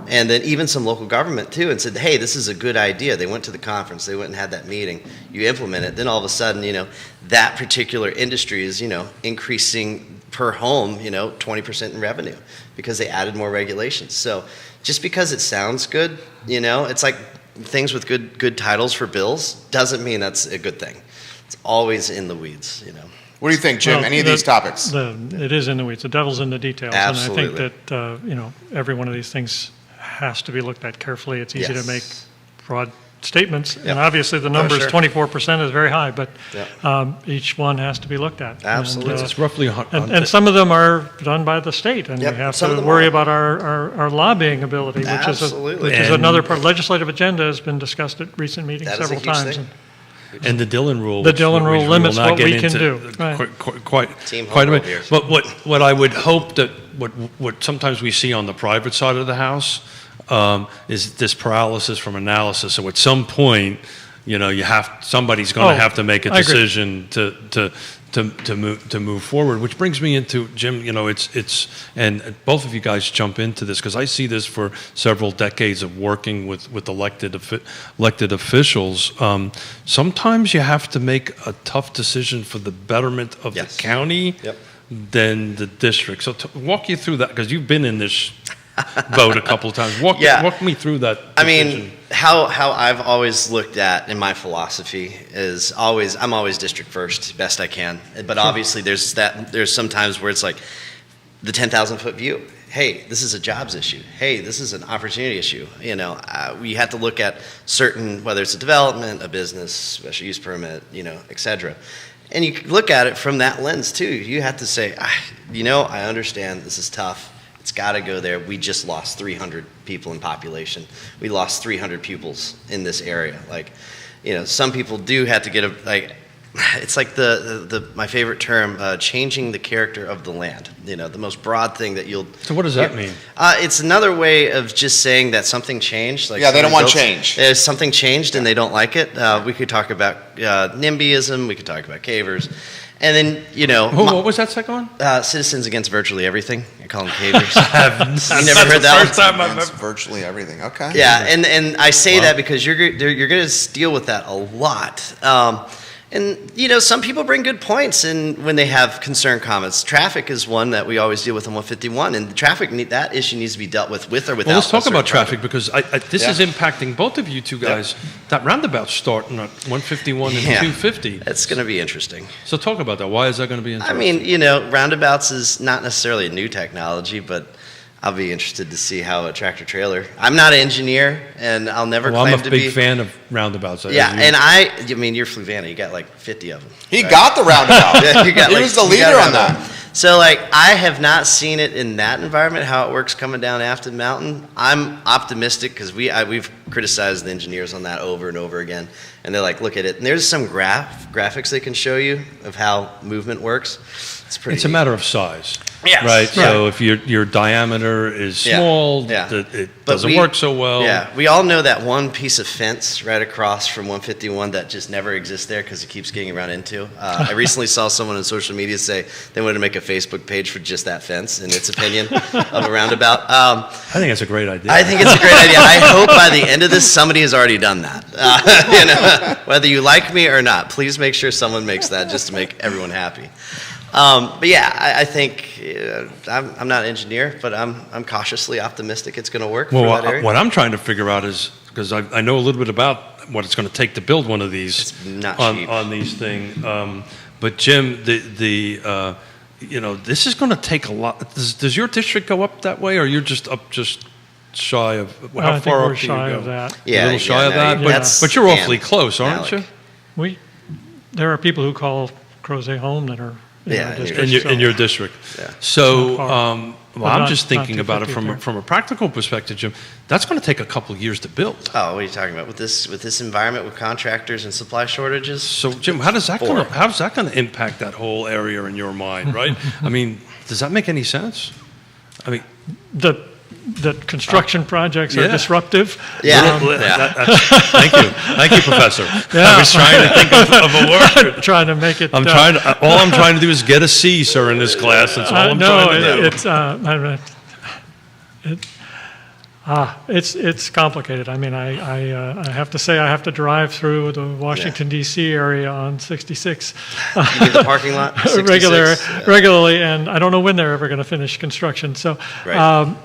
and then even some local government too, and said, hey, this is a good idea. They went to the conference, they went and had that meeting, you implement it, then all of a sudden, that particular industry is, increasing per home, 20% in revenue because they added more regulations. So just because it sounds good, it's like things with good titles for bills doesn't mean that's a good thing. It's always in the weeds, What do you think, Jim? Well, Any of these topics? It is in the weeds. The devil's in the details. Absolutely. And I think that, every one of these things has to be looked at carefully. It's easy to make broad statements. Yep. And obviously the numbers, sure. 24% is very high, but Yep. each one has to be looked at. Absolutely. And, It's roughly and some of them are done by the state, and Yep, we have some of to them worry are. about our lobbying ability, which Absolutely. is And- another part. Legislative agenda has been discussed at recent meetings That is a several huge times. thing. And the Dillon rule. The which Dillon we rule will limits not what get we can into do. Right. Team quite a home bit. rule here. But what I would hope that what sometimes we see on the private side of the house is this paralysis from analysis. So at some point, somebody's going to have to make a I agree. decision to move forward, which brings me into, Jim, it's and both of you guys jump into this because I see this for several decades of working with elected officials. Sometimes you have to make a tough decision for the betterment of Yes. the county Yep. than the district. So walk you through that because you've been in this boat a couple of times. Walk me through that I decision. mean, how I've always looked at in my philosophy is I'm always district first, best I can. But obviously there's some times where it's like the 10,000-foot view. Hey, this is a jobs issue. Hey, this is an opportunity issue. We have to look at certain, whether it's a development, a business, special use permit, et cetera. And you look at it from that lens too. You have to say, I understand this is tough. It's got to go there. We just lost 300 people in population. We lost 300 pupils in this area. Some people do have to get it's like my favorite term, changing the character of the land. The most broad thing that you'll. So what does that mean? It's another way of just saying that something changed. Yeah, they don't want change. Something changed and they don't like it. We could talk about NIMBYism. We could talk about cavers. And then, What was that second one? Citizens Against Virtually Everything. I call them cavers. I've never heard that first one? time I've That's ever. virtually everything. Okay. Yeah, and I say Wow. that because you're going to deal with that a lot. And some people bring good points, and when they have concern comments, traffic is one that we always deal with on 151, and that issue needs to be dealt with or without. Well, let's talk a certain about traffic project. because this is impacting both of you two guys. That roundabout starting at 151 and 250. It's going to be interesting. So talk about that. Why is that going to be I interesting? mean, roundabouts is not necessarily a new technology, but I'll be interested to see how a tractor trailer. I'm not an engineer, and I'll never Well, claim I'm a to big be. fan of roundabouts. Yeah, and I mean, you're Fluvanna. You got like 50 of them. He got the roundabout. Yeah, you got He like- was the you leader got on roundabout. that. So I have not seen it in that environment, how it works coming down Afton Mountain. I'm optimistic because we've criticized the engineers on that over and over again, and they're like, look at it. And there's some graphics they can show you of how movement works. It's a matter of size. Yes. Right. Yeah. So if your diameter is Yeah. small, Yeah. it But doesn't we- work so well. Yeah, we all know that one piece of fence right across from 151 that just never exists there because it keeps getting run into. I recently saw someone on social media say they wanted to make a Facebook page for just that fence and its opinion of a roundabout. I think that's a great idea. I think it's a great idea. I hope by the end of this, somebody has already done that. Whether you like me or not, please make sure someone makes that just to make everyone happy. But yeah, I think I'm not an engineer, but I'm cautiously optimistic it's going to work for that area. What I'm trying to figure out is because I know a little bit about what it's going to take to build one of these It's not on, cheap. on these things. But Jim, this is going to take a lot. Does your district go up that way, or you're just shy of? How I think far we're up do you shy go? of that. A little shy of that, but you're awfully close, aren't you? There are people who call Crozet home that are in our district. In your district. Yeah. So, Not far. I'm not- just thinking not about it 250 from a practical perspective, Jim. That's going to take a couple of years to build. Oh, what are you talking about? With this environment with contractors and supply shortages? So, Jim, how's that going to impact that whole area in your mind, right? I mean, does that make any sense? I mean, That construction projects are yeah. disruptive. Yeah. Thank you, Professor. Yeah. I was trying to think of a word. Trying to make it. All I'm trying to do is get a C, sir, in this class. That's all I'm no, trying to do. It's complicated. I mean, I have to say I have to drive through the Washington, D.C. area on 66 You mean the parking lot? 66? regularly, and I don't know when they're ever going to finish construction. So, Right.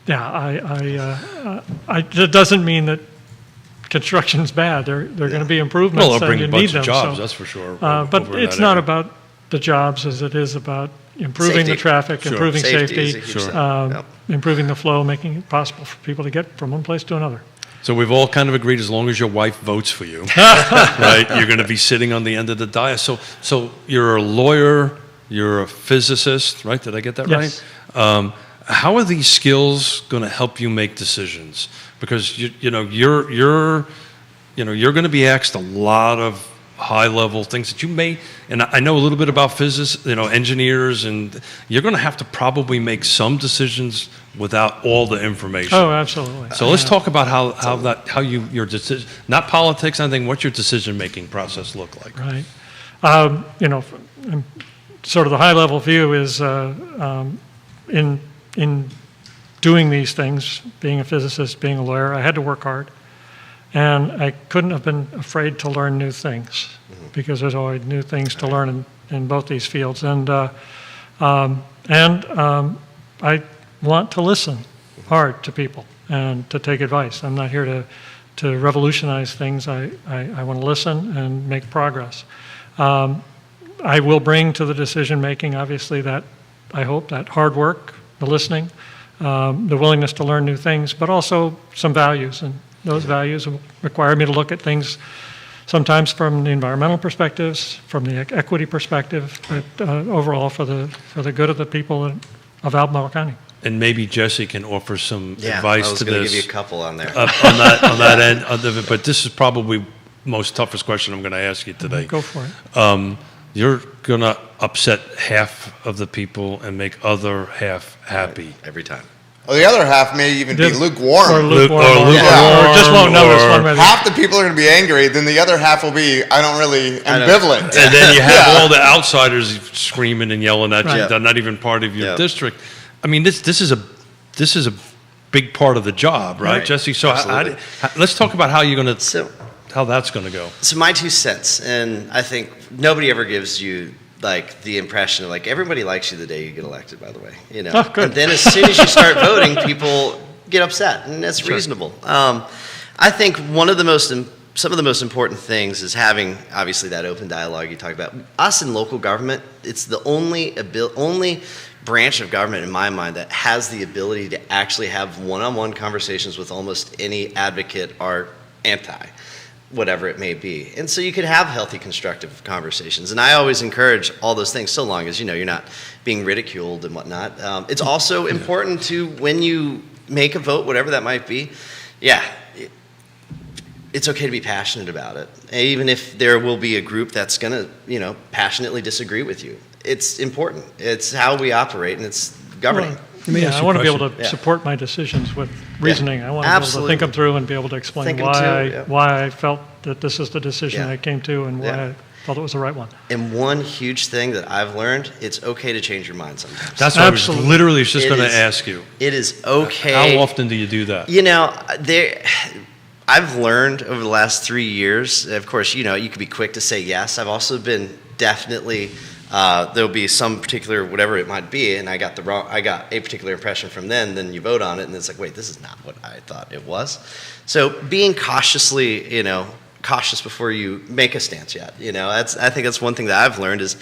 that doesn't mean that construction's bad. There are going to be improvements, Well, they'll bring and a you bunch need of them. jobs, so, that's for sure. but over in it's that not area. about the jobs as it is about improving the Safety. traffic, Sure. improving Safety is safety, a huge thing. Yep. improving the flow, making it possible for people to get from one place to another. So we've all kind of agreed, as long as your wife votes for you, right, you're going to be sitting on the end of the dais. So you're a lawyer, you're a physicist, right? Did I get that Yes. right? How are these skills going to help you make decisions? Because you're going to be asked a lot of high-level things that you may, and I know a little bit about physics, engineers, and you're going to have to probably make some decisions without all the information. Oh, absolutely. So let's talk about how your decision, not politics, anything. What's your decision-making process look like? Right. Sort of the high-level view is in doing these things, being a physicist, being a lawyer, I had to work hard. And I couldn't have been afraid to learn new things because there's always new things to learn in both these fields. And I want to listen hard to people and to take advice. I'm not here to revolutionize things. I want to listen and make progress. I will bring to the decision making, obviously, that I hope that hard work, the listening, the willingness to learn new things, but also some values. And those values require me to look at things sometimes from the environmental perspectives, from the equity perspective, but overall for the good of the people of Albemarle County. And maybe Jesse can offer some advice to this. I was going to give you a couple on there. on that end of it. But this is probably most toughest question I'm going to ask you today. Go for it. You're going to upset half of the people and make other half happy. Every time. Well, the other half may even be Or lukewarm. lukewarm. lukewarm, Or just won't notice one way or the other. Half the people are going to be angry, then the other half will be, I don't really, ambivalent. And then you have all the outsiders screaming and yelling at you. Right. They're not even part of your Yeah. district. I mean, this is a big part of the job, right, Right. Jesse? So Absolutely. let's talk about how you're going to So, how that's going to go. so my 2 cents, and I think nobody ever gives you like the impression of like everybody likes you the day you get elected. By the way, Oh, good. And then as soon as you start voting, people get upset, and that's reasonable. I think some of the most important things is having obviously that open dialogue you talk about. Us in local government, it's the only branch of government in my mind that has the ability to actually have one-on-one conversations with almost any advocate or anti, whatever it may be. And so you could have healthy, constructive conversations. And I always encourage all those things, so long as you're not being ridiculed and whatnot. It's also important to, when you make a vote, whatever that might be, it's okay to be passionate about it. Even if there will be a group that's going to, passionately disagree with you. It's important. It's how we operate, and it's governing. I want to be able to support my decisions with reasoning. I want to be able to think them through and be able to explain why I felt that this is the decision I came to and why I felt it was the right one. And one huge thing that I've learned, it's okay to change your mind sometimes. That's what I was literally just going to ask you. It is okay. How often do you do that? I've learned over the last 3 years, of course, you could be quick to say yes. I've also been definitely, there'll be some particular, whatever it might be, and I got a particular impression from then you vote on it, and it's like, wait, this is not what I thought it was. So being cautiously, cautious before you make a stance yet. I think that's one thing that I've learned is,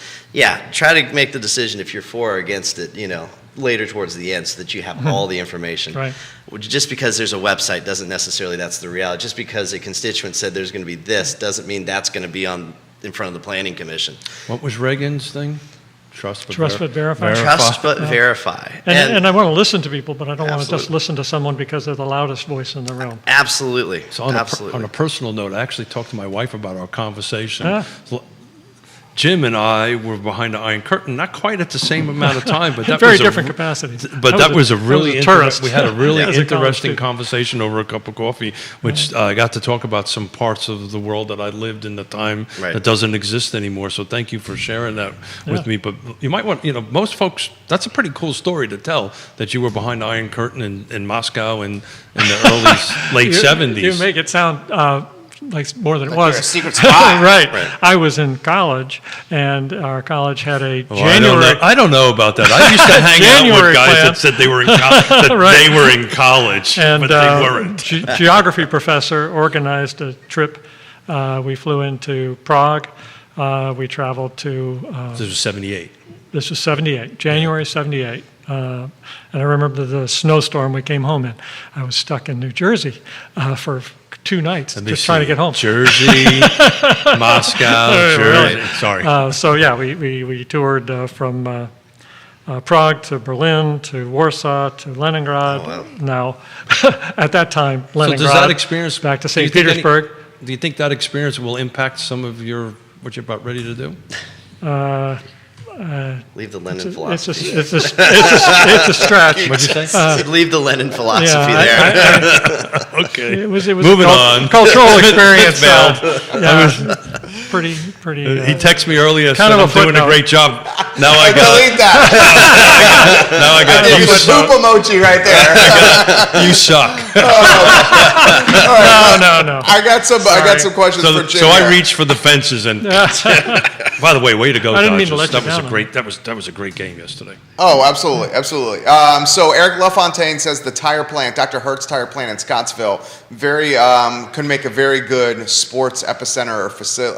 try to make the decision if you're for or against it, later towards the end, so that you have all the information. Right. Just because there's a website doesn't necessarily that's the reality. Just because a constituent said there's going to be this doesn't mean that's going to be in front of the Planning Commission. What was Reagan's thing? Trust but verify. Trust but verify. And I want to listen to people, but I don't want to just Absolutely. listen to someone because they're the loudest voice in the room. Absolutely. So on Absolutely. a personal note, I actually talked to my wife about our conversation. Yeah. So Jim and I were behind the Iron Curtain, not quite at the same amount of time, but that Very was different capacities. But that was a really tourist. we had a really As a college interesting student. conversation over a cup of coffee, which I got to talk about some parts of the world that I lived in the time Right. that doesn't exist anymore. So thank you for sharing that with me. But you might want, most folks, that's a pretty cool story to tell, that you were behind the Iron Curtain in Moscow in the late 70s. You make it sound like more than it Like was. you're a secret spy. Right. I was in college, and our college had a Oh, January. I don't know about that. I used to hang out January with guys plan. that said they were in that Right. they were in college, And but they weren't. geography professor organized a trip. We flew into Prague. We traveled to, This was 78. this was 78, January 78. And I remember the snowstorm we came home in. I was stuck in New Jersey for 2 nights, Let me just trying to see. get home. Jersey, Moscow, Jersey. Really? Sorry. So yeah, we toured from Prague to Berlin to Warsaw to Leningrad. Oh, wow. Now, at that time, So Leningrad. does that experience back to do you St. think Petersburg? do you think that experience will impact some of what you're about ready to do? Leave the Lenin It's philosophy. a stretch. What'd you say? Leave the Lenin philosophy Yeah, there. Okay. It was Moving a on. cultural experience. Failed. Yeah, pretty. He texted me earlier. kind Said, of a I'm doing a footnote. great job. Now I got. Delete that. Now I I got. gave You you the suck. poop emoji right there. You suck. No. I got some questions So, for Jim. so I here. reached for the fences and. By the way, way to go, I didn't mean to Dodgers. let you That was down a on great. That was a great game yesterday. Oh, absolutely, absolutely. So Eric LaFontaine says the tire plant, Dr. Hertz Tire Plant in Scottsville, could make a very good sports epicenter or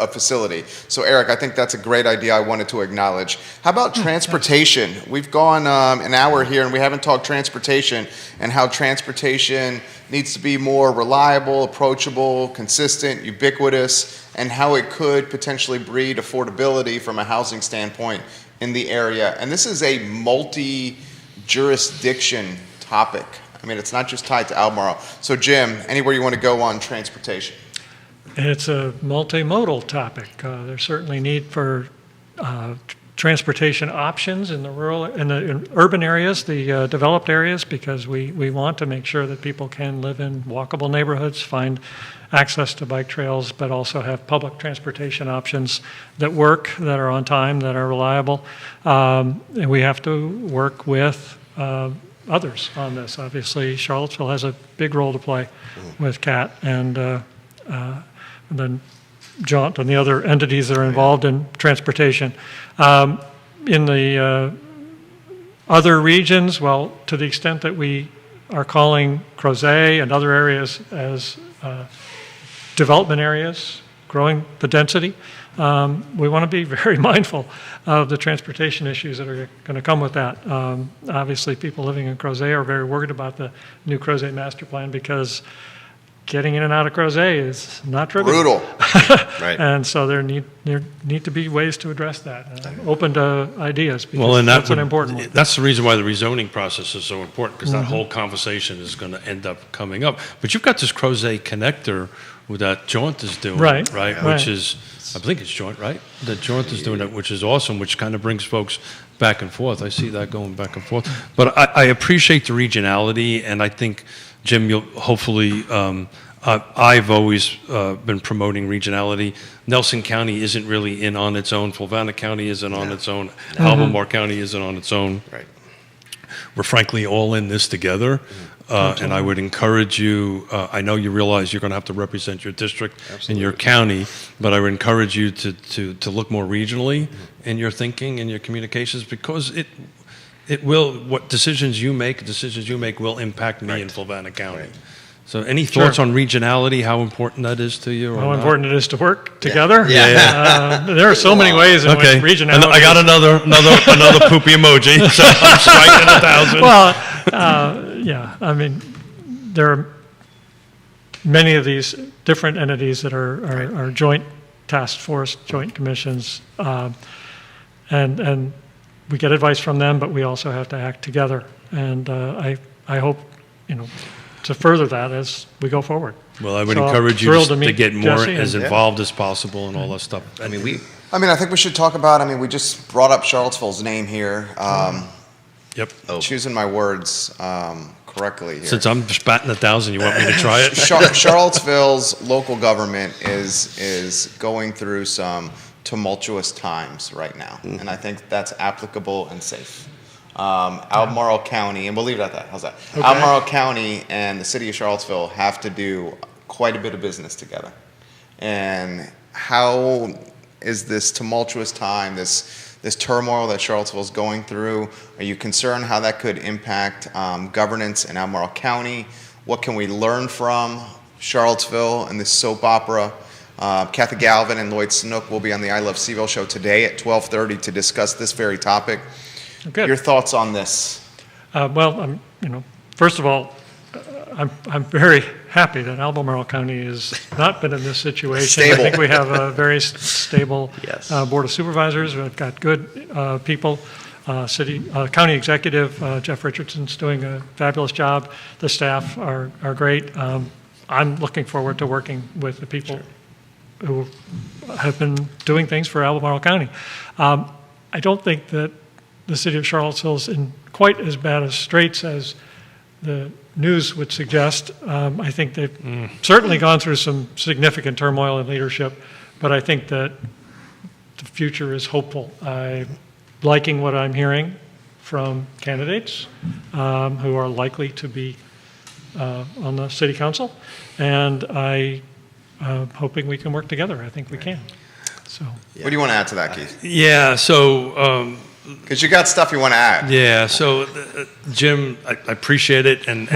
facility. So Eric, I think that's a great idea. I wanted to acknowledge. How about transportation? We've gone an hour here and we haven't talked transportation and how transportation needs to be more reliable, approachable, consistent, ubiquitous, and how it could potentially breed affordability from a housing standpoint in the area. And this is a multi-jurisdiction topic. I mean, it's not just tied to Albemarle. So Jim, anywhere you want to go on transportation? It's a multimodal topic. There's certainly need for transportation options in the in urban areas, the developed areas, because we want to make sure that people can live in walkable neighborhoods, find access to bike trails, but also have public transportation options that work, that are on time, that are reliable. And we have to work with others on this. Obviously, Charlottesville has a big role to play with CAT and then Jaunt and the other entities that are involved in transportation. In the other regions, well, to the extent that we are calling Crozet and other areas as development areas, growing the density, we want to be very mindful of the transportation issues that are going to come with that. Obviously, people living in Crozet are very worried about the new Crozet master plan because getting in and out of Crozet is not trivial. Brutal. Right. And so there need to be ways to address that. I'm open to ideas because Well, and that's an important one. That's the reason why the rezoning process is so important, because that whole conversation is going to end up coming up. But you've got this Crozet connector that Jaunt is doing, Right. Which is, I think it's Jaunt, right? That Jaunt is doing it, which is awesome, which kind of brings folks back and forth. I see that going back and forth. But I appreciate the regionality, and I think, Jim, you'll hopefully, I've always been promoting regionality. Nelson County isn't really in on its own. Fluvanna County isn't on its own. Albemarle County isn't on its own. Right. We're frankly all in this together. And I would encourage you, I know you realize you're going to have to represent your district and your county, but I would encourage you to look more regionally in your thinking and your communications, because it will, what decisions you make will impact me in Fluvanna County. So any thoughts on regionality, how important that is to you? Or How not? important it is to work together. Yeah. There are so many ways in Okay. which regionality. I got another poopy emoji, so I'm striking 1,000. Well, yeah. I mean, there are many of these different entities that are joint task force, joint commissions, and we get advice from them, but we also have to act together. And I hope, to further that as we go forward. Well, I would So I'm encourage you thrilled to to meet get more Jesse as and- involved as possible and all that stuff. I mean, I mean, I think we should talk about, I mean, we just brought up Charlottesville's name here. Yep. Choosing my words correctly here. Since I'm just batting 1,000, you want me to try it? Charlottesville's local government is going through some tumultuous times right now, and I think that's applicable and safe. Albemarle County, and we'll leave it at that. How's that? Okay. Albemarle County and the city of Charlottesville have to do quite a bit of business together. And how is this tumultuous time, this turmoil that Charlottesville is going through, are you concerned how that could impact governance in Albemarle County? What can we learn from Charlottesville and this soap opera? Kathy Galvin and Lloyd Snook will be on the I Love Seville show today at 12:30 to discuss this very topic. Good. Your thoughts on this? Well, first of all, I'm very happy that Albemarle County has not been in this situation. Stable. I think we have a very stable Yes. board of supervisors. We've got good people. County executive Jeff Richardson's doing a fabulous job. The staff are great. I'm looking forward to working with the people who have been doing things for Albemarle County. I don't think that the city of Charlottesville is in quite as bad a straits as the news would suggest. I think they've certainly gone through some significant turmoil in leadership, but I think that the future is hopeful. I'm liking what I'm hearing from candidates who are likely to be on the city council, and I'm hoping we can work together. I think we can. So, What do you want to add to that, Keith? Yeah, so, Because you got stuff you want to add. yeah, so Jim, I appreciate it, and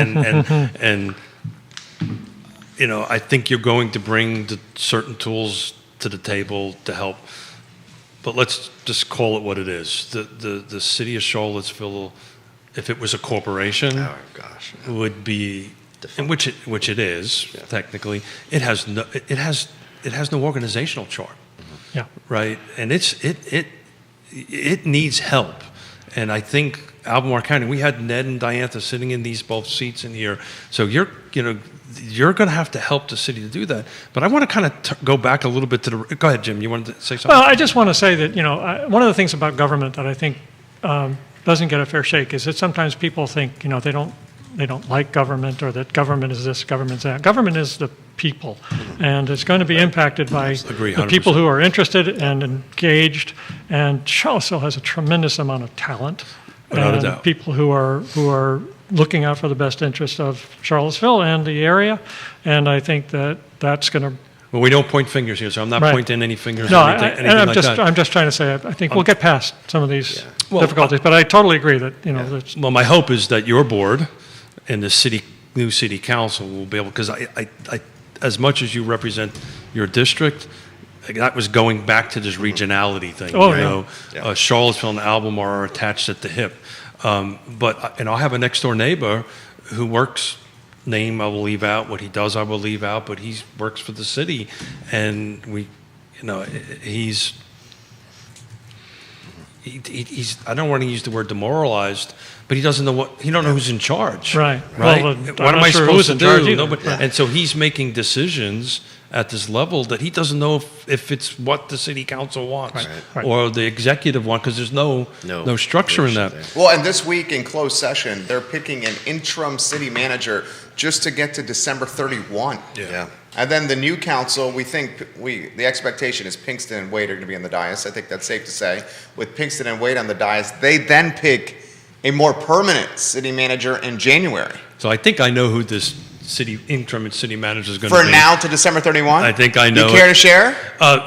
I think you're going to bring certain tools to the table to help. But let's just call it what it is. The city of Charlottesville, if it was a corporation, Oh gosh. would be, and Defunct. which it is technically. It has no organizational chart, yeah. right? And it needs help. And I think Albemarle County, we had Ned and Diantha sitting in these both seats in here. So you're going to have to help the city to do that. But I want to kind of go back a little bit to the. Go ahead, Jim. You wanted to say something? Well, I just want to say that, one of the things about government that I think doesn't get a fair shake is that sometimes people think, they don't like government, or that government is this, government's that. Government is the people, and it's going to be impacted by Agree, the 100%. people who are interested and engaged. And Charlottesville has a tremendous amount of talent, Without a and doubt. people who are looking out for the best interest of Charlottesville and the area. And I think that that's going to. Well, we don't point fingers here, so I'm not Right. pointing any fingers No, or anything, and I'm like just that. I'm just trying to say I think we'll get past some of these Well, difficulties, but I totally agree that that's, Well, my hope is that your board and the new city council will be able, because I as much as you represent your district, that was going back to this regionality thing. Oh, you yeah. know, Yeah. Charlottesville and Albemarle are attached at the hip. And I'll have a next door neighbor who works. Name I will leave out. What he does I will leave out. But he works for the city, and he's. He's. I don't want to use the word demoralized, but he doesn't know he don't know who's in charge. Right. Right. Well, what I'm am not I sure supposed who's to in charge do? either. Nobody, Yeah. And so he's making decisions at this level that he doesn't know if it's what the city council wants Right. or the executive wants, because there's no structure in that. leadership Well, and this week in closed session, they're picking an interim city manager just to get to December 31. Yeah. And then the new council, the expectation is Pinkston and Wade are going to be on the dais. I think that's safe to say. With Pinkston and Wade on the dais, they then pick a more permanent city manager in January. So I think I know who this interim city manager is going to For be. now to December 31? I think I know You care it. to share?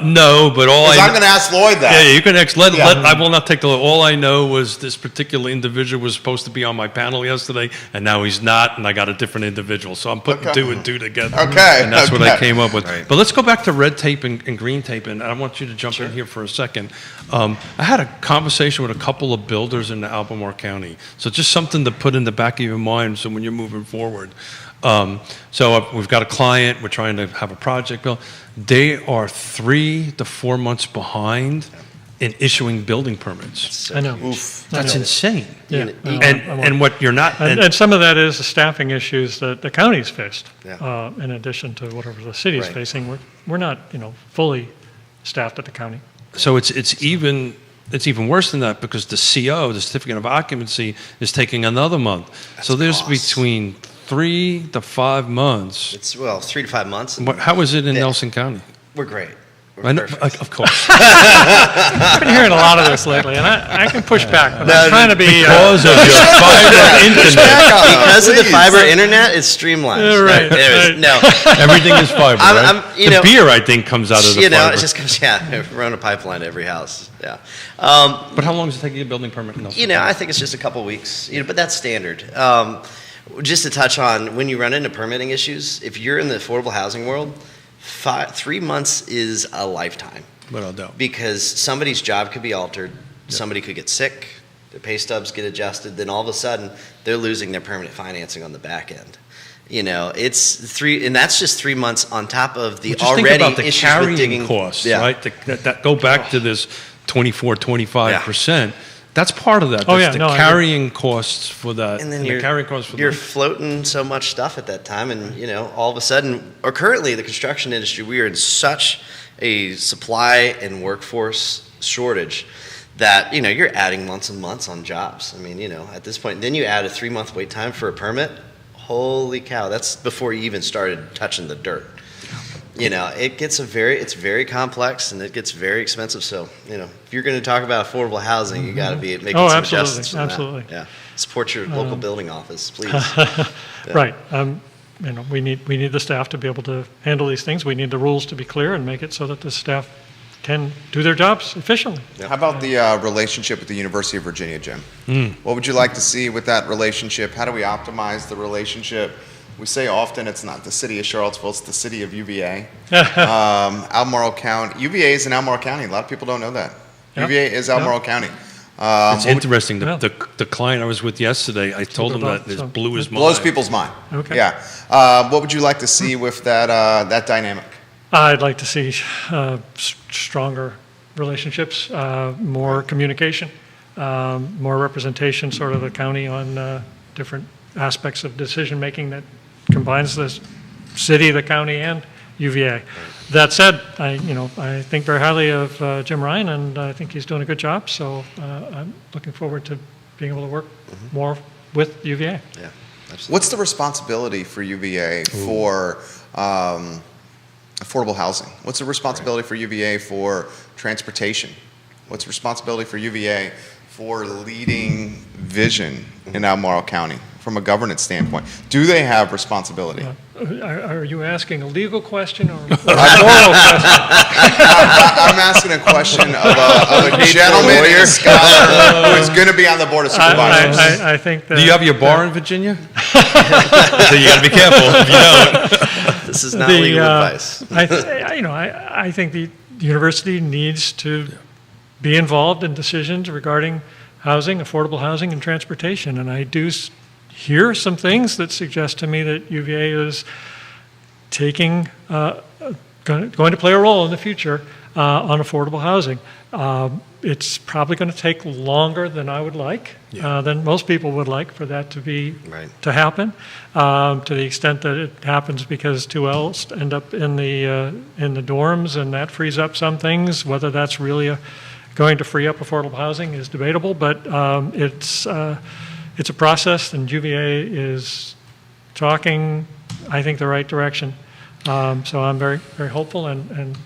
No, but all Because I I'm going to ask Lloyd that. Yeah, you can Yeah. I will not take the. All I know was this particular individual was supposed to be on my panel yesterday, and now he's not, and I got a different individual. So I'm putting Okay. two and two together. Okay, And that's what I okay. came up with. Right. But let's go back to red tape and green tape, and I want you to jump in here for a second. I had a conversation with a couple of builders in Albemarle County. So just something to put in the back of your mind so when you're moving forward. We've got a client, we're trying to have a project built. They are 3 to 4 months behind in issuing building permits. I know. Oof. That's insane. Yeah. And what you're not, And some of that is the staffing issues that the county's faced, Yeah. in addition to whatever the city's Right. facing. We're not, fully staffed at the county. So it's even worse than that because the CO, the certificate of occupancy, is taking another month. So there's between 3 to 5 months. It's 3 to 5 months. How is it in Nelson County? We're great. I know, of course. I've been hearing a lot of this lately, and I can push back, but I'm trying to be... Because of your fiber internet. Because of the fiber internet, it's streamlined. Right. No. Everything is fiber, right? The beer, I think, comes out of the fiber. It just comes, run a pipeline to every house. Yeah. But how long does it take to get a building permit in Nelson County? I think it's just a couple weeks, but that's standard. Just to touch on, when you run into permitting issues, if you're in the affordable housing world, 3 months is a lifetime. Without doubt. Because somebody's job could be altered, somebody could get sick, their pay stubs get adjusted, then all of a sudden they're losing their permanent financing on the back end. It's 3, and that's just 3 months on top of the already think about the issues carrying with digging costs, right? That go back to this 24-25%. That's part of that. That's the carrying costs for that. And then you're floating so much stuff at that time, and all of a sudden, or currently, the construction industry, we are in such a supply and workforce shortage that you're adding months and months on jobs. I mean, at this point, then you add a 3-month wait time for a permit. Holy cow! That's before you even started touching the dirt. It gets it's very complex and it gets very expensive. So, if you're going to talk about affordable housing, you got to be making some adjustments. Absolutely. Yeah. Support your local building office, please. Right. We need the staff to be able to handle these things. We need the rules to be clear and make it so that the staff can do their jobs efficiently. How about the relationship with the University of Virginia, Jim? What would you like to see with that relationship? How do we optimize the relationship? We say often it's not the city of Charlottesville, it's the city of UVA. Albemarle County. UVA is in Albemarle County. A lot of people don't know that. Yep. UVA is Albemarle County. It's interesting. The client I was with yesterday, I told him that it blew his mind. Blows people's mind. Okay. Yeah. What would you like to see with that dynamic? I'd like to see stronger relationships, more communication, more representation, sort of the county on different aspects of decision making that combines the city, the county, and UVA. That said, I think very highly of Jim Ryan, and I think he's doing a good job. So I'm looking forward to being able to work more with UVA. Yeah, absolutely. What's the responsibility for UVA for affordable housing? What's the responsibility for UVA for transportation? What's the responsibility for UVA for leading vision in Albemarle County from a governance standpoint? Do they have responsibility? Are you asking a legal question or a moral question? I'm asking a question of a gentleman and a scholar who is going to be on the Board of Supervisors. I think that... Do you have your bar in Virginia? So you got to be careful if you don't. This is not legal advice. I think the university needs to be involved in decisions regarding housing, affordable housing, and transportation. And I do hear some things that suggest to me that UVA is going to play a role in the future on affordable housing. It's probably going to take longer than I would like, than most people would like for that to happen. To the extent that it happens because 2Ls end up in the dorms, and that frees up some things. Whether that's really going to free up affordable housing is debatable, but it's a process, and UVA is talking, I think, the right direction. So I'm very, very hopeful and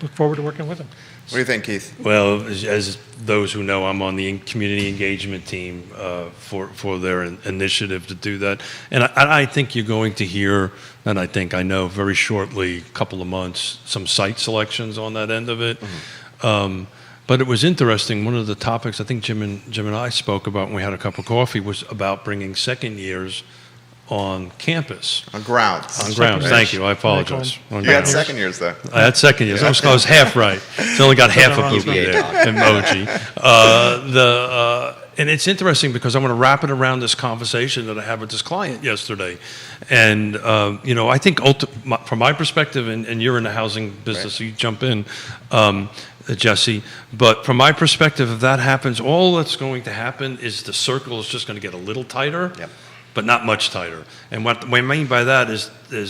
look forward to working with them. What do you think, Keith? Well, as those who know, I'm on the community engagement team for their initiative to do that. And I think you're going to hear, and I know very shortly, a couple of months, some site selections on that end of it. Mm-hmm. But it was interesting. One of the topics I think Jim and I spoke about when we had a cup of coffee was about bringing second years on campus. On grounds. Thank you. I apologize. You had second years, though. I had second years. I was half right. So I only got half a booby there. Emoji. And it's interesting because I want to wrap it around this conversation that I had with this client yesterday. And, I think from my perspective, and you're in the housing business, so you jump in, Jesse, but from my perspective, if that happens, all that's going to happen is the circle is just going to get a little tighter. Yep. but not much tighter. And what I mean by that is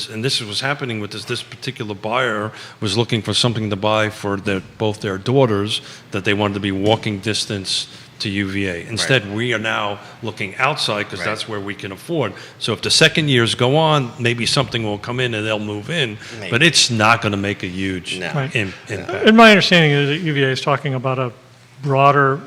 and this was happening with this particular buyer was looking for something to buy for both their daughters that they wanted to be walking distance to UVA. Instead, we are now looking outside because that's where we can afford. So if the second years go on, maybe something will come in and they'll move in, but it's not going to make a huge impact. And my understanding is that UVA is talking about a broader,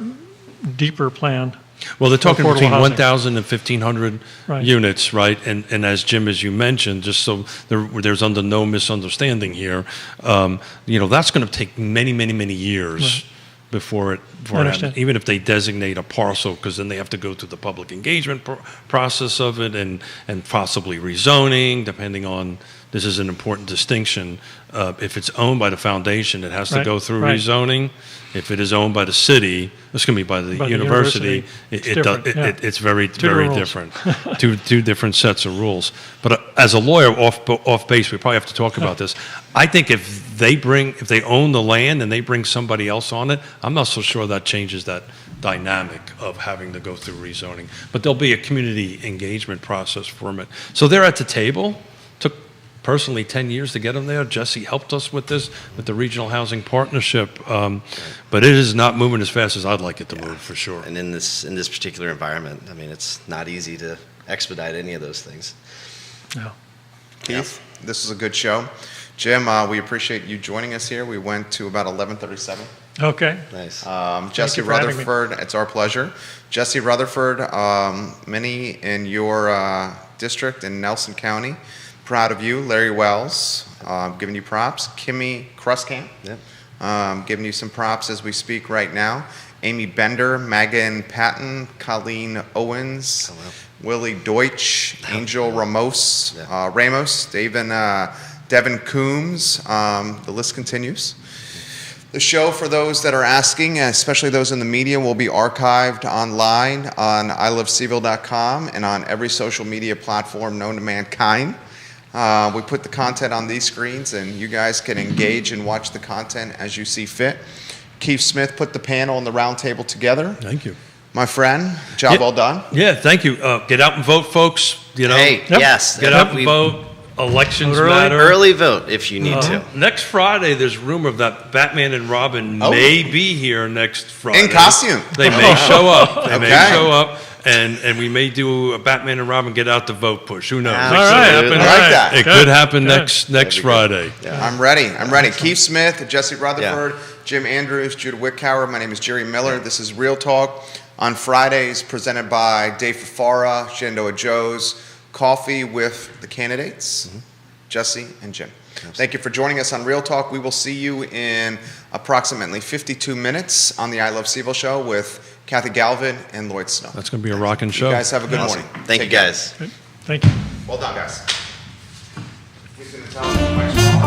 deeper plan. Well, they're talking between housing. 1,000 and 1,500 units, right? And as Jim, as you mentioned, just so there's under no misunderstanding here, that's going to take many, many, many years before it happens, even if they designate a parcel, because then they have to go through the public engagement process of it and possibly rezoning, depending on, this is an important distinction. If it's owned by the foundation, it has to go through rezoning. If it is owned by the city, it's going to be by the university. It's very, very different. two different sets of rules. But as a lawyer, off base, we probably have to talk about this. I think if they own the land and they bring somebody else on it, I'm not so sure that changes that dynamic of having to go through rezoning. But there'll be a community engagement process for it. So they're at the table. Personally 10 years to get them there. Jesse helped us with this, with the Regional Housing Partnership, but it is not moving as fast as I'd like it to move, for sure. And in this particular environment, I mean, it's not easy to expedite any of those things. No. Keith, this is a good show. Jim, we appreciate you joining us here. We went to about 11:37. Okay. Nice. Jesse Rutherford, it's our pleasure. Jesse Rutherford, many in your district in Nelson County. Proud of you. Larry Wells, giving you props. Kimmy Kruskamp, giving you some props as we speak right now. Amy Bender, Megan Patton, Colleen Owens, Willie Deutsch, Angel Ramos, Devin Coombs. The list continues. The show, for those that are asking, especially those in the media, will be archived online on iloveseville.com and on every social media platform known to mankind. We put the content on these screens, and you guys can engage and watch the content as you see fit. Keith Smith put the panel and the round table together. Thank you. My friend, job well done. Yeah, thank you. Get out and vote, folks. Yes. Get out and vote. Elections matter. Early vote if you need to. Next Friday, there's rumor that Batman and Robin may be here next Friday. In costume. They may show up. They may show up. And we may do a Batman and Robin get out the vote push. Who knows? All right. I like that. It could happen next Friday. Yeah. I'm ready. Keith Smith, Jesse Rutherford, Jim Andrews, Judah Wickhauer. My name is Jerry Miller. This is Real Talk on Fridays, presented by Dave Fafara, Shenandoah Joe's, Coffee with the candidates, Jesse and Jim. Thank you for joining us on Real Talk. We will see you in approximately 52 minutes on the I Love Seville show with Kathy Galvin and Lloyd Snow. That's going to be a rocking show. You guys have a good morning. Thank you, guys. Thank you. Well done, guys. He's going to tell us